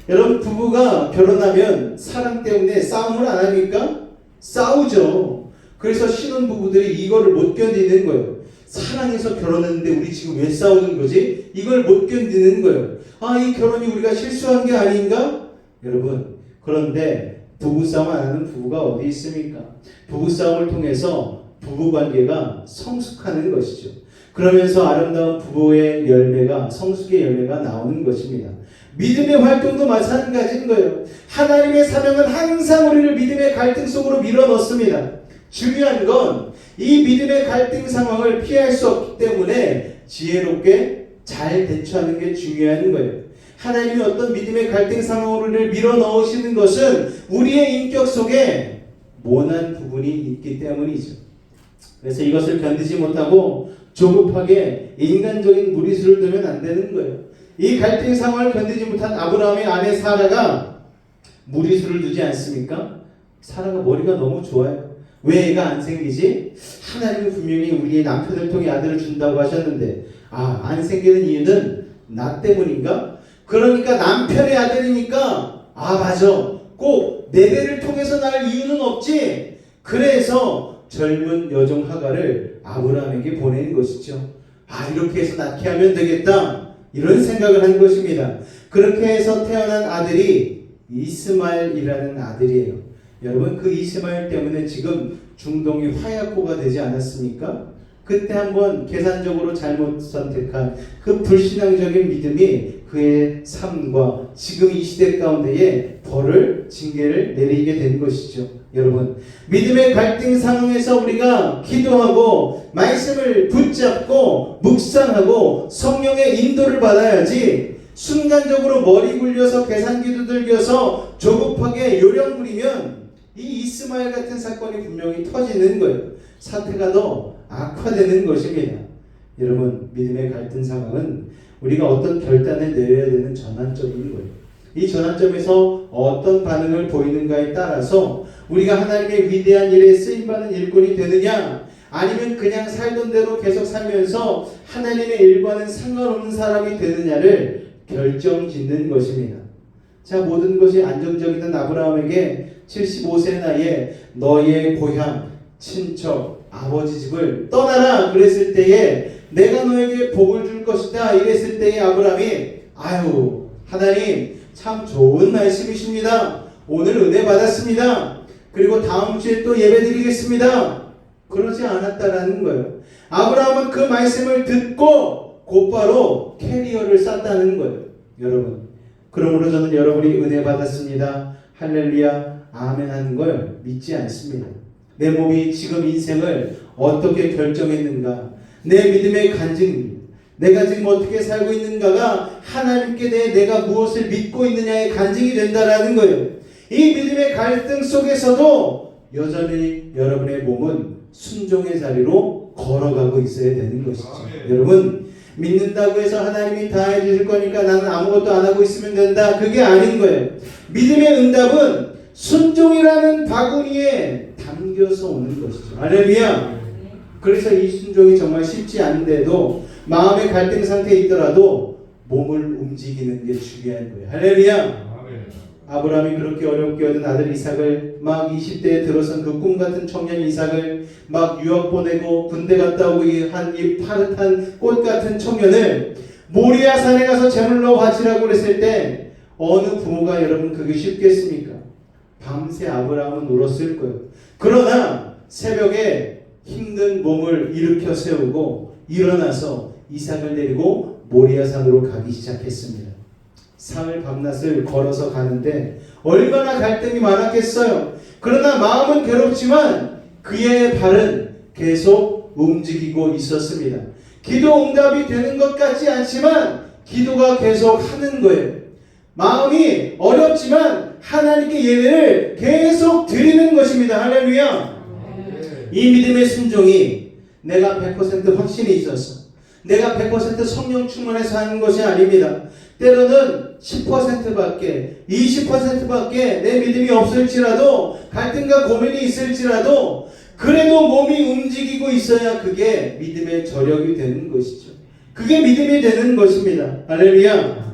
여러분, 부부가 결혼하면 사랑 때문에 싸움을 안 합니까? 싸우죠. 그래서 신혼부부들이 이거를 못 견디는 거예요. 사랑해서 결혼했는데 우리 지금 왜 싸우는 거지? 이걸 못 견디는 거예요. 아, 이 결혼이 우리가 실수한 게 아닌가? 여러분, 그런데 부부싸움 안 하는 부부가 어디 있습니까? 부부싸움을 통해서 부부관계가 성숙하는 것이죠. 그러면서 아름다운 부부의 열매가, 성숙의 열매가 나오는 것입니다. 믿음의 활동도 마찬가지인 거예요. 하나님의 사명은 항상 우리를 믿음의 갈등 속으로 밀어넣습니다. 중요한 건 이 믿음의 갈등 상황을 피할 수 없기 때문에 지혜롭게 잘 대처하는 게 중요한 거예요. 하나님이 어떤 믿음의 갈등 상황을 밀어넣으시는 것은 우리의 인격 속에 모난 부분이 있기 때문이죠. 그래서 이것을 견디지 못하고 조급하게 인간적인 무리수를 두면 안 되는 거예요. 이 갈등 상황을 견디지 못한 아브라함의 아내 사라가 무리수를 두지 않습니까? 사라가 머리가 너무 좋아요. 왜 애가 안 생기지? 하나님은 분명히 우리의 남편을 통해 아들을 준다고 하셨는데, 안 생기는 이유는 나 때문인가? 그러니까 남편의 아들이니까, 맞아, 꼭 내 배를 통해서 날 이유는 없지. 그래서 젊은 여종 하갈을 아브라함에게 보낸 것이죠. 이렇게 해서 낳게 하면 되겠다, 이런 생각을 한 것입니다. 그렇게 해서 태어난 아들이 이스마엘이라는 아들이에요. 여러분, 그 이스마엘 때문에 지금 중동이 화약고가 되지 않았습니까? 그때 한번 계산적으로 잘못 선택한 그 불신앙적인 믿음이 그의 삶과 지금 이 시대 가운데에 벌을, 징계를 내리게 된 것이죠. 여러분, 믿음의 갈등 상황에서 우리가 기도하고 말씀을 붙잡고 묵상하고 성령의 인도를 받아야지, 순간적으로 머리 굴려서 계산기 두들겨서 조급하게 요령 부리면 이 이스마엘 같은 사건이 분명히 터지는 거예요. 사태가 더 악화되는 것입니다. 여러분, 믿음의 갈등 상황은 우리가 어떤 결단을 내려야 되는 전환점인 거예요. 이 전환점에서 어떤 반응을 보이는가에 따라서 우리가 하나님의 위대한 일에 쓰임받는 일꾼이 되느냐, 아니면 그냥 살던 대로 계속 살면서 하나님의 일과는 상관없는 사람이 되느냐를 결정짓는 것입니다. 자, 모든 것이 안정적이던 아브라함에게 75세 나이에 너의 고향, 친척, 아버지 집을 떠나라 그랬을 때에 내가 너에게 복을 줄 것이다 이랬을 때에 아브라함이 하나님 참 좋은 말씀이십니다. 오늘 은혜 받았습니다. 그리고 다음 주에 또 예배 드리겠습니다. 그러지 않았다라는 거예요. 아브라함은 그 말씀을 듣고 곧바로 캐리어를 쌌다는 거예요. 여러분, 그러므로 저는 여러분이 은혜 받았습니다, 할렐루야, 아멘 하는 걸 믿지 않습니다. 내 몸이 지금 인생을 어떻게 결정했는가, 내 믿음의 간증, 내가 지금 어떻게 살고 있는가가 하나님께 대해 내가 무엇을 믿고 있느냐의 간증이 된다라는 거예요. 이 믿음의 갈등 속에서도 여전히 여러분의 몸은 순종의 자리로 걸어가고 있어야 되는 것이죠. 여러분, 믿는다고 해서 하나님이 다 해주실 거니까 나는 아무것도 안 하고 있으면 된다, 그게 아닌 거예요. 믿음의 응답은 순종이라는 바구니에 담겨서 오는 것이죠. 할렐루야. 그래서 이 순종이 정말 쉽지 않은데도 마음의 갈등 상태에 있더라도 몸을 움직이는 게 중요한 거예요. 할렐루야. 아브라함이 그렇게 어렵게 얻은 아들 이삭을, 막 20대에 들어선 그 꿈같은 청년 이삭을 막 유학 보내고 군대 갔다 오고 한 이 파릇한 꽃같은 청년을 모리아 산에 가서 제물로 바치라고 그랬을 때 어느 부모가 여러분 그게 쉽겠습니까? 밤새 아브라함은 울었을 거예요. 그러나 새벽에 힘든 몸을 일으켜 세우고 일어나서 이삭을 데리고 모리아 산으로 가기 시작했습니다. 사흘 밤낮을 걸어서 가는데 얼마나 갈등이 많았겠어요. 그러나 마음은 괴롭지만 그의 발은 계속 움직이고 있었습니다. 기도 응답이 되는 것 같지 않지만 기도가 계속 하는 거예요. 마음이 어렵지만 하나님께 예배를 계속 드리는 것입니다. 할렐루야. 이 믿음의 순종이 내가 100% 확신이 있어서 내가 100% 성령 충만해서 하는 것이 아닙니다. 때로는 10%밖에 20%밖에 내 믿음이 없을지라도 갈등과 고민이 있을지라도 그래도 몸이 움직이고 있어야 그게 믿음의 저력이 되는 것이죠. 그게 믿음이 되는 것입니다. 할렐루야.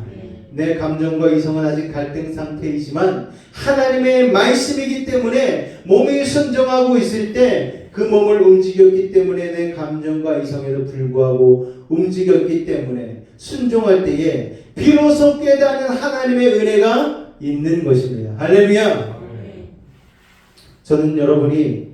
내 감정과 이성은 아직 갈등 상태이지만 하나님의 말씀이기 때문에 몸이 순종하고 있을 때 그 몸을 움직였기 때문에 내 감정과 이성에도 불구하고 움직였기 때문에 순종할 때에 비로소 깨닫는 하나님의 은혜가 있는 것입니다. 할렐루야. 저는 여러분이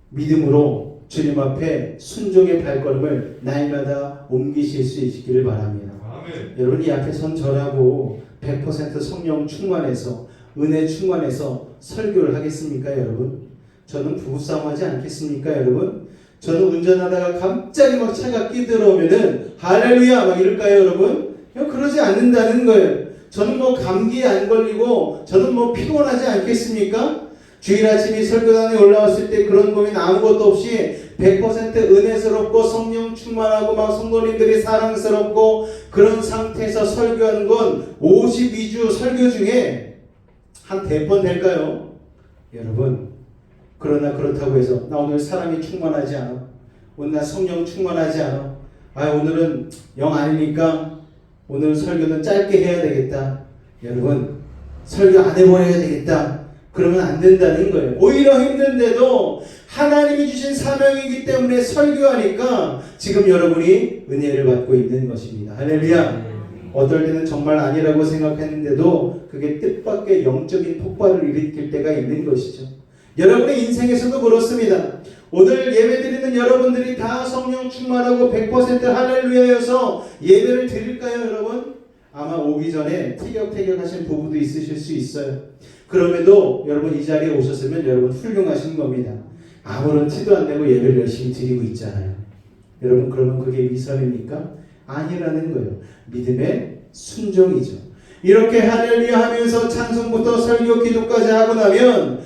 믿음으로 주님 앞에 순종의 발걸음을 날마다 옮기실 수 있기를 바랍니다. 아멘. 여러분 이 앞에 선 저라고 100% 성령 충만해서 은혜 충만해서 설교를 하겠습니까 여러분? 저는 부부싸움하지 않겠습니까 여러분? 저는 운전하다가 갑자기 막 차가 끼들어오면은 할렐루야 막 이럴까요 여러분? 그러지 않는다는 거예요. 저는 뭐 감기에 안 걸리고 저는 뭐 피곤하지 않겠습니까? 주일 아침에 설교단에 올라왔을 때 그런 고민 아무것도 없이 100% 은혜스럽고 성령 충만하고 막 성도님들이 사랑스럽고 그런 상태에서 설교하는 건 52주 설교 중에 한 100번 될까요? 여러분 그러나 그렇다고 해서 나 오늘 사랑이 충만하지 않아. 오늘 나 성령 충만하지 않아. 오늘은 영 아니니까 오늘 설교는 짧게 해야 되겠다. 여러분 설교 안 해버려야 되겠다. 그러면 안 된다는 거예요. 오히려 힘든데도 하나님이 주신 사명이기 때문에 설교하니까 지금 여러분이 은혜를 받고 있는 것입니다. 할렐루야. 어떨 때는 정말 아니라고 생각했는데도 그게 뜻밖의 영적인 폭발을 일으킬 때가 있는 것이죠. 여러분의 인생에서도 그렇습니다. 오늘 예배드리는 여러분들이 다 성령 충만하고 100% 할렐루야여서 예배를 드릴까요 여러분? 아마 오기 전에 티격태격하신 부부도 있으실 수 있어요. 그럼에도 여러분 이 자리에 오셨으면 여러분 훌륭하신 겁니다. 아무런 티도 안 내고 예배를 열심히 드리고 있잖아요. 여러분 그러면 그게 위선입니까? 아니라는 거예요. 믿음의 순종이죠. 이렇게 할렐루야 하면서 찬송부터 설교 기도까지 하고 나면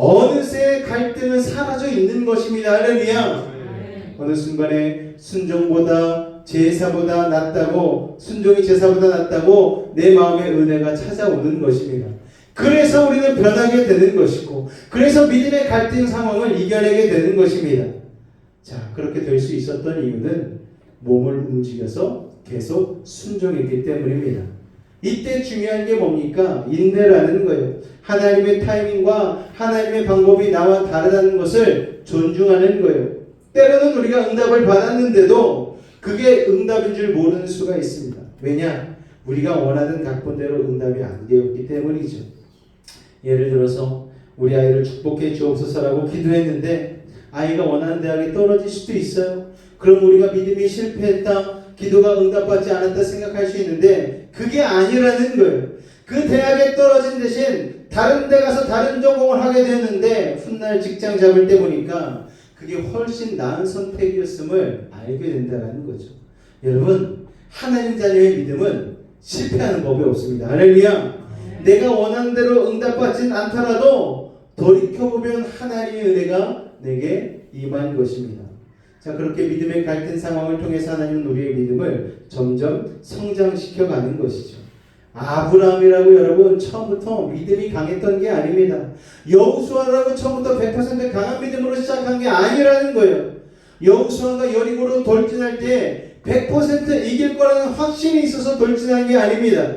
어느새 갈등은 사라져 있는 것입니다. 할렐루야. 어느 순간에 순종보다 제사보다 낫다고 순종이 제사보다 낫다고 내 마음의 은혜가 찾아오는 것입니다. 그래서 우리는 변하게 되는 것이고 그래서 믿음의 갈등 상황을 이겨내게 되는 것입니다. 자, 그렇게 될 수 있었던 이유는 몸을 움직여서 계속 순종했기 때문입니다. 이때 중요한 게 뭡니까? 인내라는 거예요. 하나님의 타이밍과 하나님의 방법이 나와 다르다는 것을 존중하는 거예요. 때로는 우리가 응답을 받았는데도 그게 응답인 줄 모르는 수가 있습니다. 왜냐? 우리가 원하는 각본대로 응답이 안 되었기 때문이죠. 예를 들어서 우리 아이를 축복해 주옵소서라고 기도했는데 아이가 원하는 대학에 떨어질 수도 있어요. 그럼 우리가 믿음이 실패했다, 기도가 응답받지 않았다 생각할 수 있는데 그게 아니라는 거예요. 그 대학에 떨어진 대신 다른 데 가서 다른 전공을 하게 되는데 훗날 직장 잡을 때 보니까 그게 훨씬 나은 선택이었음을 알게 된다는 거죠. 여러분 하나님 자녀의 믿음은 실패하는 법이 없습니다. 할렐루야. 내가 원하는 대로 응답받진 않더라도 돌이켜보면 하나님의 은혜가 내게 임한 것입니다. 자, 그렇게 믿음의 갈등 상황을 통해서 하나님은 우리의 믿음을 점점 성장시켜가는 것이죠. 아브라함이라고 여러분 처음부터 믿음이 강했던 게 아닙니다. 여호수아라고 처음부터 100% 강한 믿음으로 시작한 게 아니라는 거예요. 여호수아가 여리고로 돌진할 때 100% 이길 거라는 확신이 있어서 돌진한 게 아닙니다.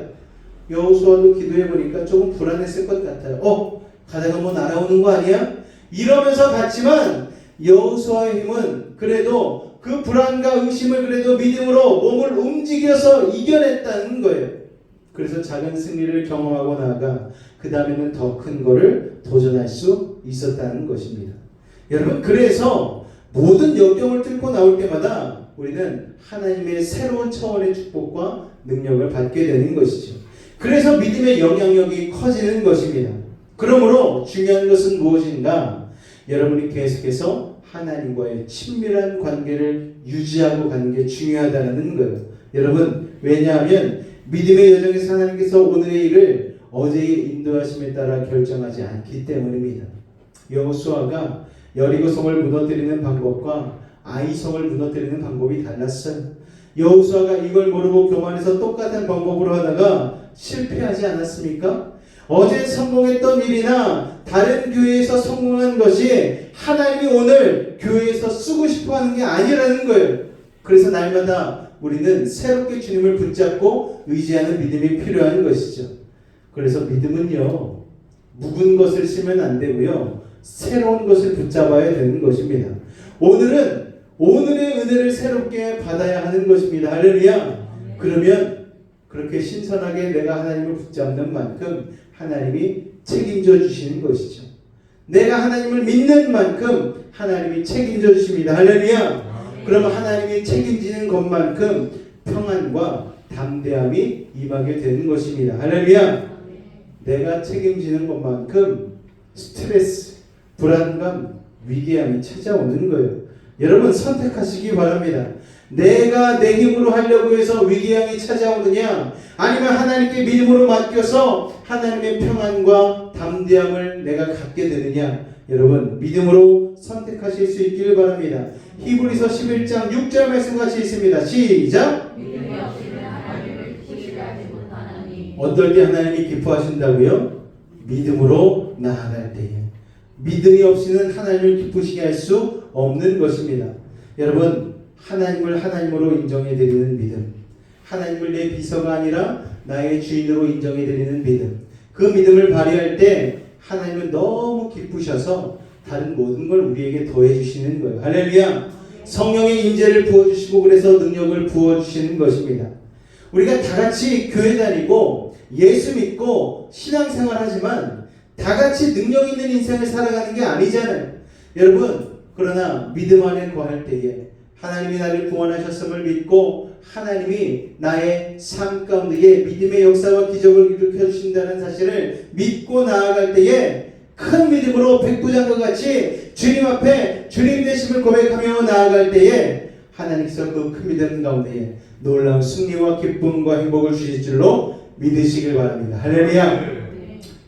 여호수아도 기도해보니까 조금 불안했을 것 같아요. 가다가 뭐 날아오는 거 아니야? 이러면서 갔지만 여호수아의 힘은 그래도 그 불안과 의심을 그래도 믿음으로 몸을 움직여서 이겨냈다는 거예요. 그래서 작은 승리를 경험하고 나아가 그 다음에는 더 큰 거를 도전할 수 있었다는 것입니다. 여러분 그래서 모든 역경을 뚫고 나올 때마다 우리는 하나님의 새로운 차원의 축복과 능력을 받게 되는 것이죠. 그래서 믿음의 영향력이 커지는 것입니다. 그러므로 중요한 것은 무엇인가? 여러분이 계속해서 하나님과의 친밀한 관계를 유지하고 가는 게 중요하다는 거예요. 여러분, 왜냐하면 믿음의 여정에서 하나님께서 오늘의 일을 어제의 인도하심에 따라 결정하지 않기 때문입니다. 여호수아가 여리고성을 무너뜨리는 방법과 아이성을 무너뜨리는 방법이 달랐어요. 여호수아가 이걸 모르고 교만해서 똑같은 방법으로 하다가 실패하지 않았습니까? 어제 성공했던 일이나 다른 교회에서 성공한 것이 하나님이 오늘 교회에서 쓰고 싶어하는 게 아니라는 거예요. 그래서 날마다 우리는 새롭게 주님을 붙잡고 의지하는 믿음이 필요한 것이죠. 그래서 믿음은요, 묵은 것을 쓰면 안 되고요, 새로운 것을 붙잡아야 되는 것입니다. 오늘은 오늘의 은혜를 새롭게 받아야 하는 것입니다. 할렐루야. 그러면 그렇게 신선하게 내가 하나님을 붙잡는 만큼 하나님이 책임져 주시는 것이죠. 내가 하나님을 믿는 만큼 하나님이 책임져 주십니다. 할렐루야. 그러면 하나님이 책임지는 것만큼 평안과 담대함이 임하게 되는 것입니다. 할렐루야. 내가 책임지는 것만큼 스트레스, 불안감, 위기함이 찾아오는 거예요. 여러분, 선택하시기 바랍니다. 내가 내 힘으로 하려고 해서 위기함이 찾아오느냐, 아니면 하나님께 믿음으로 맡겨서 하나님의 평안과 담대함을 내가 갖게 되느냐. 여러분, 믿음으로 선택하실 수 있기를 바랍니다. 히브리서 11장 6절 말씀 같이 있습니다. 시작. 믿음이 없이는 하나님을 기쁘시게 하지 못하나니. 어떨 때 하나님이 기뻐하신다고요? 믿음으로 나아갈 때에. 믿음이 없이는 하나님을 기쁘시게 할 수 없는 것입니다. 여러분, 하나님을 하나님으로 인정해 드리는 믿음, 하나님을 내 비서가 아니라 나의 주인으로 인정해 드리는 믿음, 그 믿음을 발휘할 때 하나님은 너무 기쁘셔서 다른 모든 걸 우리에게 더해 주시는 거예요. 할렐루야. 성령의 임재를 부어주시고 그래서 능력을 부어주시는 것입니다. 우리가 다 같이 교회 다니고 예수 믿고 신앙생활 하지만 다 같이 능력 있는 인생을 살아가는 게 아니잖아요. 여러분, 그러나 믿음 안에 거할 때에 하나님이 나를 구원하셨음을 믿고 하나님이 나의 삶 가운데에 믿음의 역사와 기적을 일으켜 주신다는 사실을 믿고 나아갈 때에 큰 믿음으로 백부장과 같이 주님 앞에 주님 되심을 고백하며 나아갈 때에 하나님께서 그 큰 믿음 가운데에 놀라운 승리와 기쁨과 행복을 주실 줄로 믿으시길 바랍니다. 할렐루야.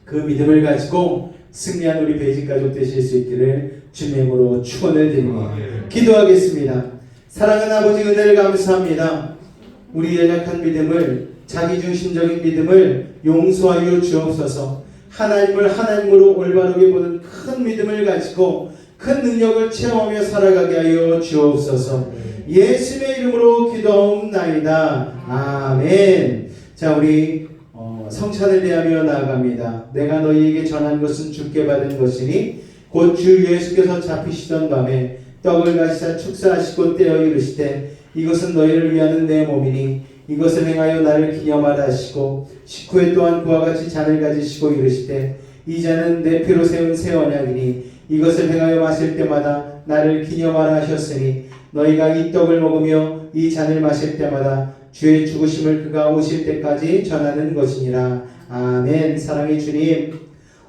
그 믿음을 가지고 승리한 우리 베이직 가족 되실 수 있기를 주님의 이름으로 축원을 드립니다. 기도하겠습니다. 사랑하는 아버지, 은혜를 감사합니다. 우리 연약한 믿음을, 자기중심적인 믿음을 용서하여 주옵소서. 하나님을 하나님으로 올바르게 보는 큰 믿음을 가지고 큰 능력을 체험하며 살아가게 하여 주옵소서. 예수의 이름으로 기도하옵나이다. 아멘. 자, 우리 성찬을 대하며 나아갑니다. 내가 너희에게 전한 것은 주께 받은 것이니 곧 주 예수께서 잡히시던 밤에 떡을 가시사 축사하시고 떼어 이르시되 이것은 너희를 위하는 내 몸이니 이것을 행하여 나를 기념하라 하시고 식후에 또한 그와 같이 잔을 가지시고 이르시되 이 잔은 내 피로 세운 새 언약이니 이것을 행하여 마실 때마다 나를 기념하라 하셨으니 너희가 이 떡을 먹으며 이 잔을 마실 때마다 주의 죽으심을 그가 오실 때까지 전하는 것이니라. 아멘. 사랑의 주님,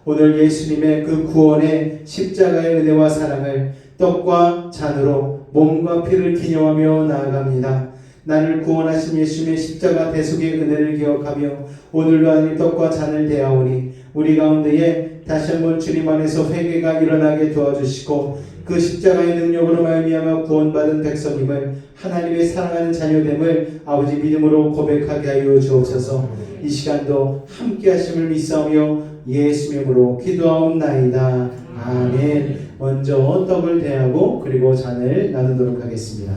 오늘 예수님의 그 구원의 십자가의 은혜와 사랑을 떡과 잔으로 몸과 피를 기념하며 나아갑니다. 나를 구원하신 예수님의 십자가 대속의 은혜를 기억하며 오늘도 하나님 떡과 잔을 대하오니 우리 가운데에 다시 한번 주님 안에서 회개가 일어나게 도와주시고 그 십자가의 능력으로 말미암아 구원받은 백성임을, 하나님의 사랑하는 자녀됨을 아버지 믿음으로 고백하게 하여 주옵소서. 이 시간도 함께 하심을 믿사오며 예수 이름으로 기도하옵나이다. 아멘. 먼저 떡을 대하고 그리고 잔을 나누도록 하겠습니다.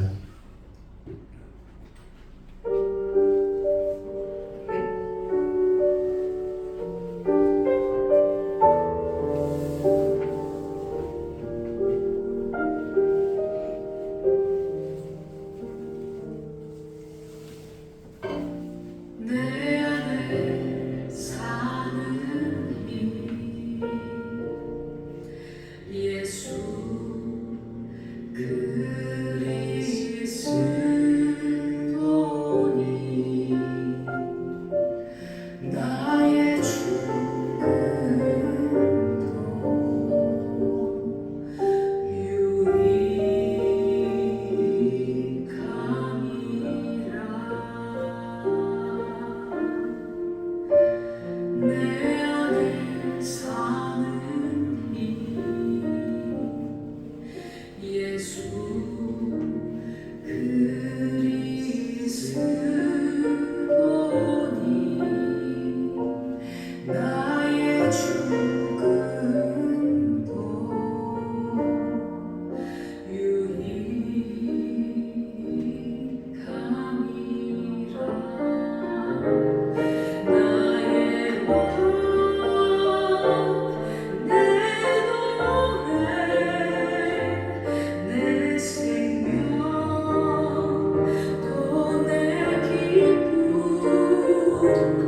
내 안에 사는 힘 예수 그리스도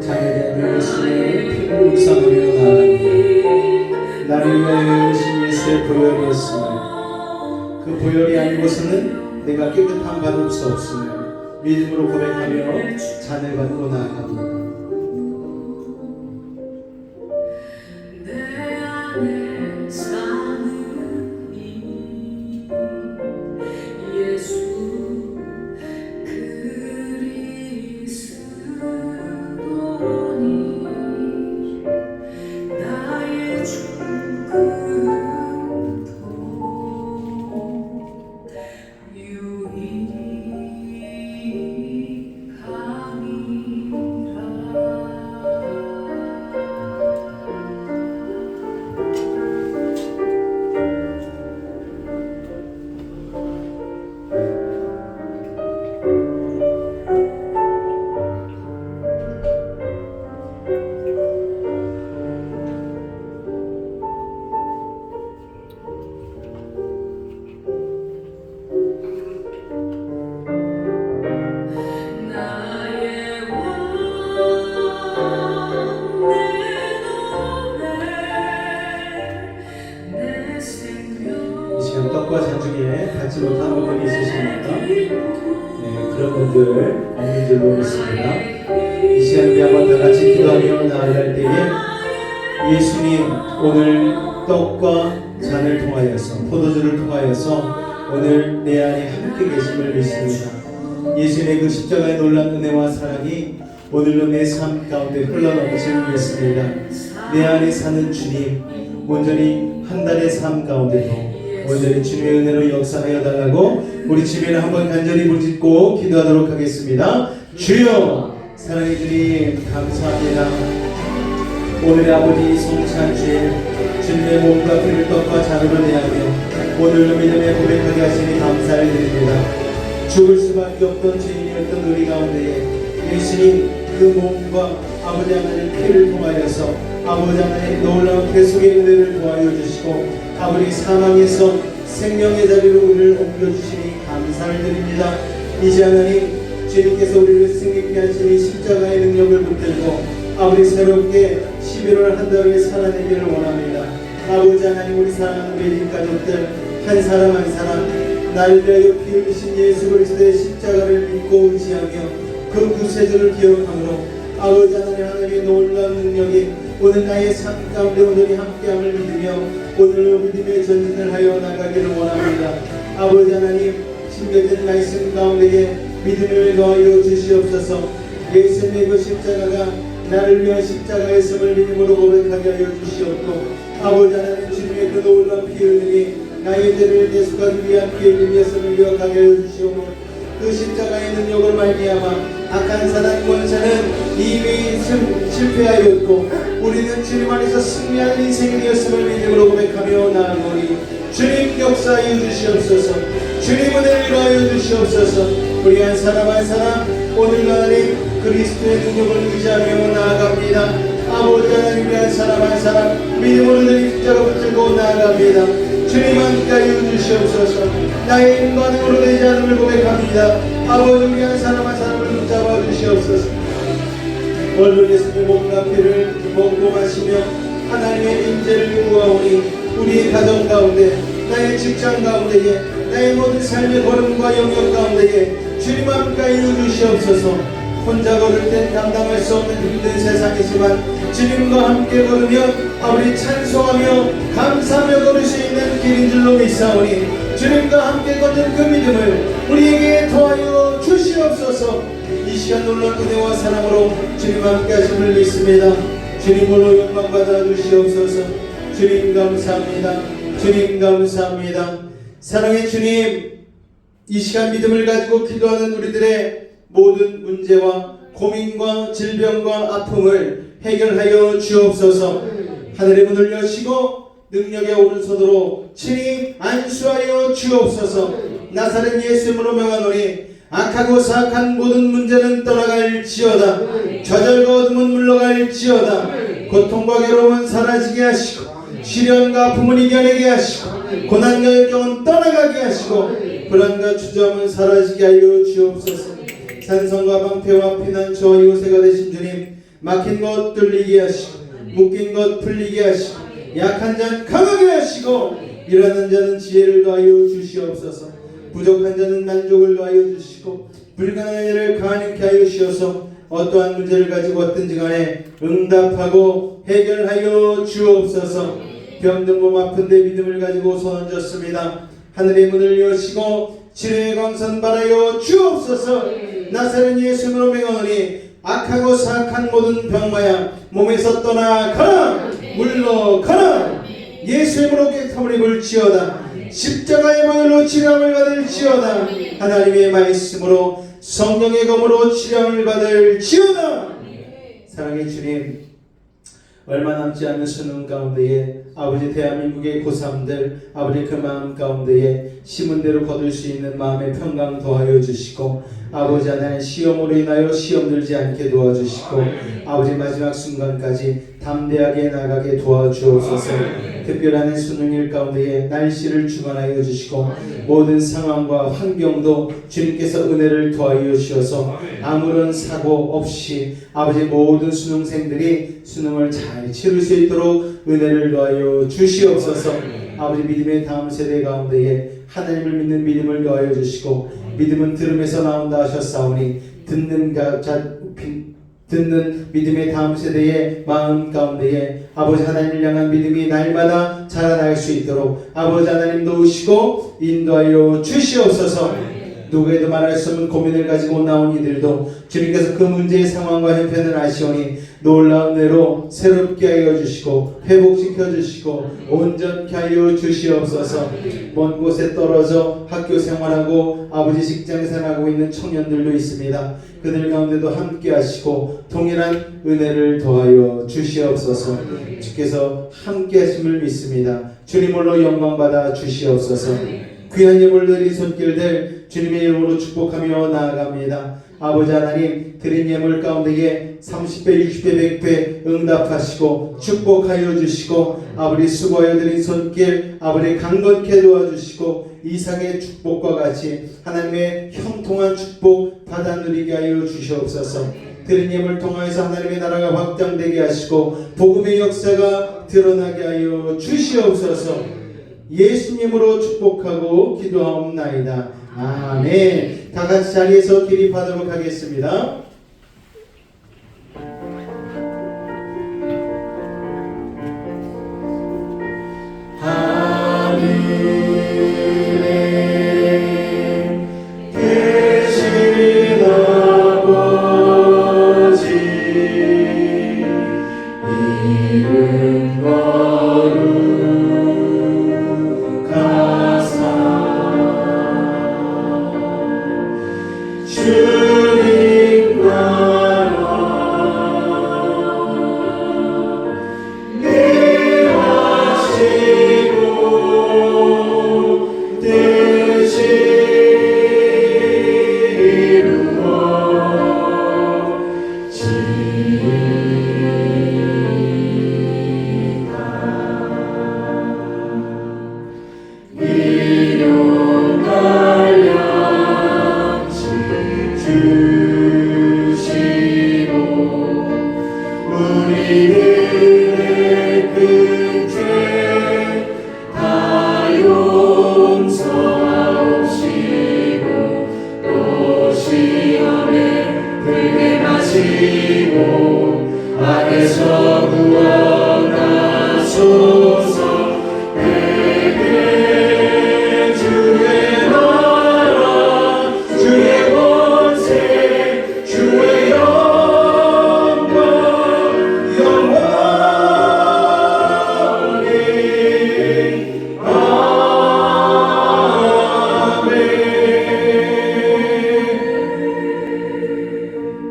자녀된 예수님의 피를 묵상하며 나아갑니다. 나를 위하여 오신 예수의 보혈이었으며 그 보혈이 아니고서는 내가 깨끗한 받을 수 없으며 믿음으로 고백하며 잔을 받고 나아갑니다. 떡과 잔 중에 받지 못한 분들이 있으십니까? 네, 그런 분들 없는 줄로 믿습니다. 이 시간 우리 한번 다 같이 기도하며 나아갈 때에 예수님 오늘 떡과 잔을 통하여서 포도주를 통하여서 오늘 내 안에 함께 계심을 믿습니다. 예수님의 그 십자가의 놀라운 은혜와 사랑이 오늘로 내 삶 가운데 흘러넘치는 믿습니다. 내 안에 사는 주님 온전히 한 달의 삶 가운데도 온전히 주님의 은혜로 역사하여 달라고 우리 주변에 한번 간절히 부르짖고 기도하도록 하겠습니다. 주여 사랑의 주님 감사합니다. 오늘의 아버지 성찬 주일 주님의 몸과 피를 떡과 잔으로 내하며 오늘로 믿음에 고백하게 하시니 감사를 드립니다. 죽을 수밖에 없던 죄인이었던 우리 가운데에 예수님 그 몸과 아버지 하나님의 피를 통하여서 아버지 하나님의 놀라운 계속의 은혜를 도와여 주시고 아버지 사망에서 생명의 자리로 우리를 옮겨주시니 감사를 드립니다. 이제 하나님 주님께서 우리를 승리케 하시니 십자가의 능력을 붙들고 아버지 새롭게 11월 한 달을 살아내기를 원합니다. 아버지 하나님 우리 사랑하는 매진 가족들 한 사람 한 사람 나를 위하여 피 흘리신 예수 그리스도의 십자가를 믿고 의지하며 그 구세주를 기억함으로 아버지 하나님의 놀라운 능력이 오늘 나의 삶 가운데 오늘이 함께함을 믿으며 오늘로 믿음의 전진을 하여 나가기를 원합니다. 아버지 하나님 심겨진 말씀 가운데에 믿음을 더하여 주시옵소서. 예수님의 그 십자가가 나를 위한 십자가였음을 믿음으로 고백하게 하여 주시옵고 아버지 하나님 주님의 그 놀라운 피 흘림이 나의 죄를 대속하기 위한 피 흘림이었음을 기억하게 하여 주시옵고 그 십자가의 능력을 말미암아 악한 사단 권세는 이미 실패하였고 우리는 주님 안에서 승리하는 인생이 되었음을 믿음으로 고백하며 나아가오니 주님 역사하여 주시옵소서. 주님 은혜를 이루하여 주시옵소서. 우리 한 사람 한 사람 오늘 하나님 그리스도의 능력을 의지하며 나아갑니다. 아버지 하나님 우리 한 사람 한 사람 믿음으로 늘 십자가 붙들고 나아갑니다. 주님 함께하여 주시옵소서. 나의 인반응으로 되지 않음을 고백합니다. 아버지 우리 한 사람 한 사람을 붙잡아 주시옵소서. 오늘 예수님의 몸과 피를 먹고 마시며 하나님의 임재를 구하오니 우리의 가정 가운데 나의 직장 가운데에 나의 모든 삶의 걸음과 영역 가운데에 주님 함께하여 주시옵소서. 혼자 걸을 땐 감당할 수 없는 힘든 세상이지만 주님과 함께 걸으며 아버지 찬송하며 감사하며 걸을 수 있는 길인 줄로 믿사오니 주님과 함께 걷는 그 믿음을 우리에게 더하여 주시옵소서. 이 시간 놀라운 은혜와 사랑으로 주님 함께 하심을 믿습니다. 주님으로 영광 받아 주시옵소서. 주님 감사합니다. 주님 감사합니다. 사랑의 주님 이 시간 믿음을 가지고 기도하는 우리들의 모든 문제와 고민과 질병과 아픔을 해결하여 주옵소서. 하늘의 문을 여시고 능력의 오른손으로 친히 안수하여 주옵소서. 나사렛 예수 이름으로 명하노니 악하고 사악한 모든 문제는 떠나갈지어다. 좌절과 어둠은 물러갈지어다. 고통과 괴로움은 사라지게 하시고 시련과 아픔은 이겨내게 하시고 고난과 열정은 떠나가게 하시고 불안과 주저함은 사라지게 하여 주옵소서. 산성과 방패와 피난처와 요새가 되신 주님 막힌 것 뚫리게 하시고 묶인 것 풀리게 하시고 약한 자는 강하게 하시고 일하는 자는 지혜를 더하여 주시옵소서. 부족한 자는 만족을 더하여 주시고 불가능한 일을 가능케 하여 주셔서 어떠한 문제를 가지고 왔든지 간에 응답하고 해결하여 주옵소서. 병든 몸 아픈데 믿음을 가지고 손 얹었습니다. 하늘의 문을 여시고 치료의 광선 바라여 주옵소서. 나사렛 예수님으로 명하노니 악하고 사악한 모든 병마야 몸에서 떠나가라. 물러가라. 예수의 이름으로 깨끗함을 입을지어다. 십자가의 보혈로 치료함을 받을지어다. 하나님의 말씀으로 성령의 검으로 치료함을 받을지어다. 사랑의 주님, 얼마 남지 않은 수능 가운데에 아버지 대한민국의 고3들 아버지 그 마음 가운데에 심은대로 거둘 수 있는 마음의 평강 더하여 주시고 아버지 하나님 시험으로 인하여 시험 들지 않게 도와주시고 아버지 마지막 순간까지 담대하게 나가게 도와주옵소서. 특별한 수능일 가운데에 날씨를 주관하여 주시고 모든 상황과 환경도 주님께서 은혜를 더하여 주셔서 아무런 사고 없이 아버지 모든 수능생들이 수능을 잘 치를 수 있도록 은혜를 더하여 주시옵소서. 아버지 믿음의 다음 세대 가운데에 하나님을 믿는 믿음을 더하여 주시고 믿음은 들음에서 나온다 하셨사오니 듣는 믿음의 다음 세대의 마음 가운데에 아버지 하나님을 향한 믿음이 날마다 자라날 수 있도록 아버지 하나님 도우시고 인도하여 주시옵소서. 누구에도 말할 수 없는 고민을 가지고 나온 이들도 주님께서 그 문제의 상황과 형편을 아시오니 놀라운 은혜로 새롭게 하여 주시고 회복시켜 주시고 온전케 하여 주시옵소서. 먼 곳에 떨어져 학교 생활하고 아버지 직장 생활하고 있는 청년들도 있습니다. 그들 가운데도 함께 하시고 동일한 은혜를 더하여 주시옵소서. 주께서 함께 하심을 믿습니다. 주님 홀로 영광 받아 주시옵소서. 귀한 예물 드린 손길들 주님의 이름으로 축복하며 나아갑니다. 아버지 하나님 드린 예물 가운데에 30배, 60배, 100배 응답하시고 축복하여 주시고 아버지 수고하여 드린 손길 아버지 강건케 도와주시고 이상의 축복과 같이 하나님의 형통한 축복 받아 누리게 하여 주시옵소서. 드린 예물 통하여서 하나님의 나라가 확장되게 하시고 복음의 역사가 드러나게 하여 주시옵소서. 예수님으로 축복하고 기도하옵나이다. 아멘. 다 같이 자리에서 기립하도록 하겠습니다. 하늘에 계신 아버지 이름 거룩하사 주님 나라 내하시고 뜻이 우리들의 큰 죄 다 용서하옵시고 또 시험에 들게 마시고 악에서 구원하소서. 내게 주의 나라 주의 권세 주의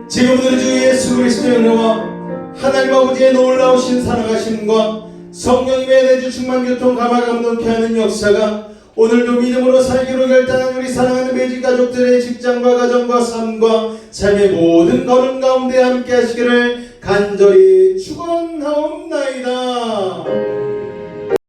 지금부터 주 예수 그리스도의 은혜와 하나님 아버지의 놀라우신 사랑하심과 성령님의 내주 충만 교통 감화 감동케 하는 역사가 오늘도 믿음으로 살기로 결단한 우리 사랑하는 매직 가족들의 직장과 가정과 삶과 삶의 모든 걸음 가운데 함께 하시기를 간절히 축원하옵나이다.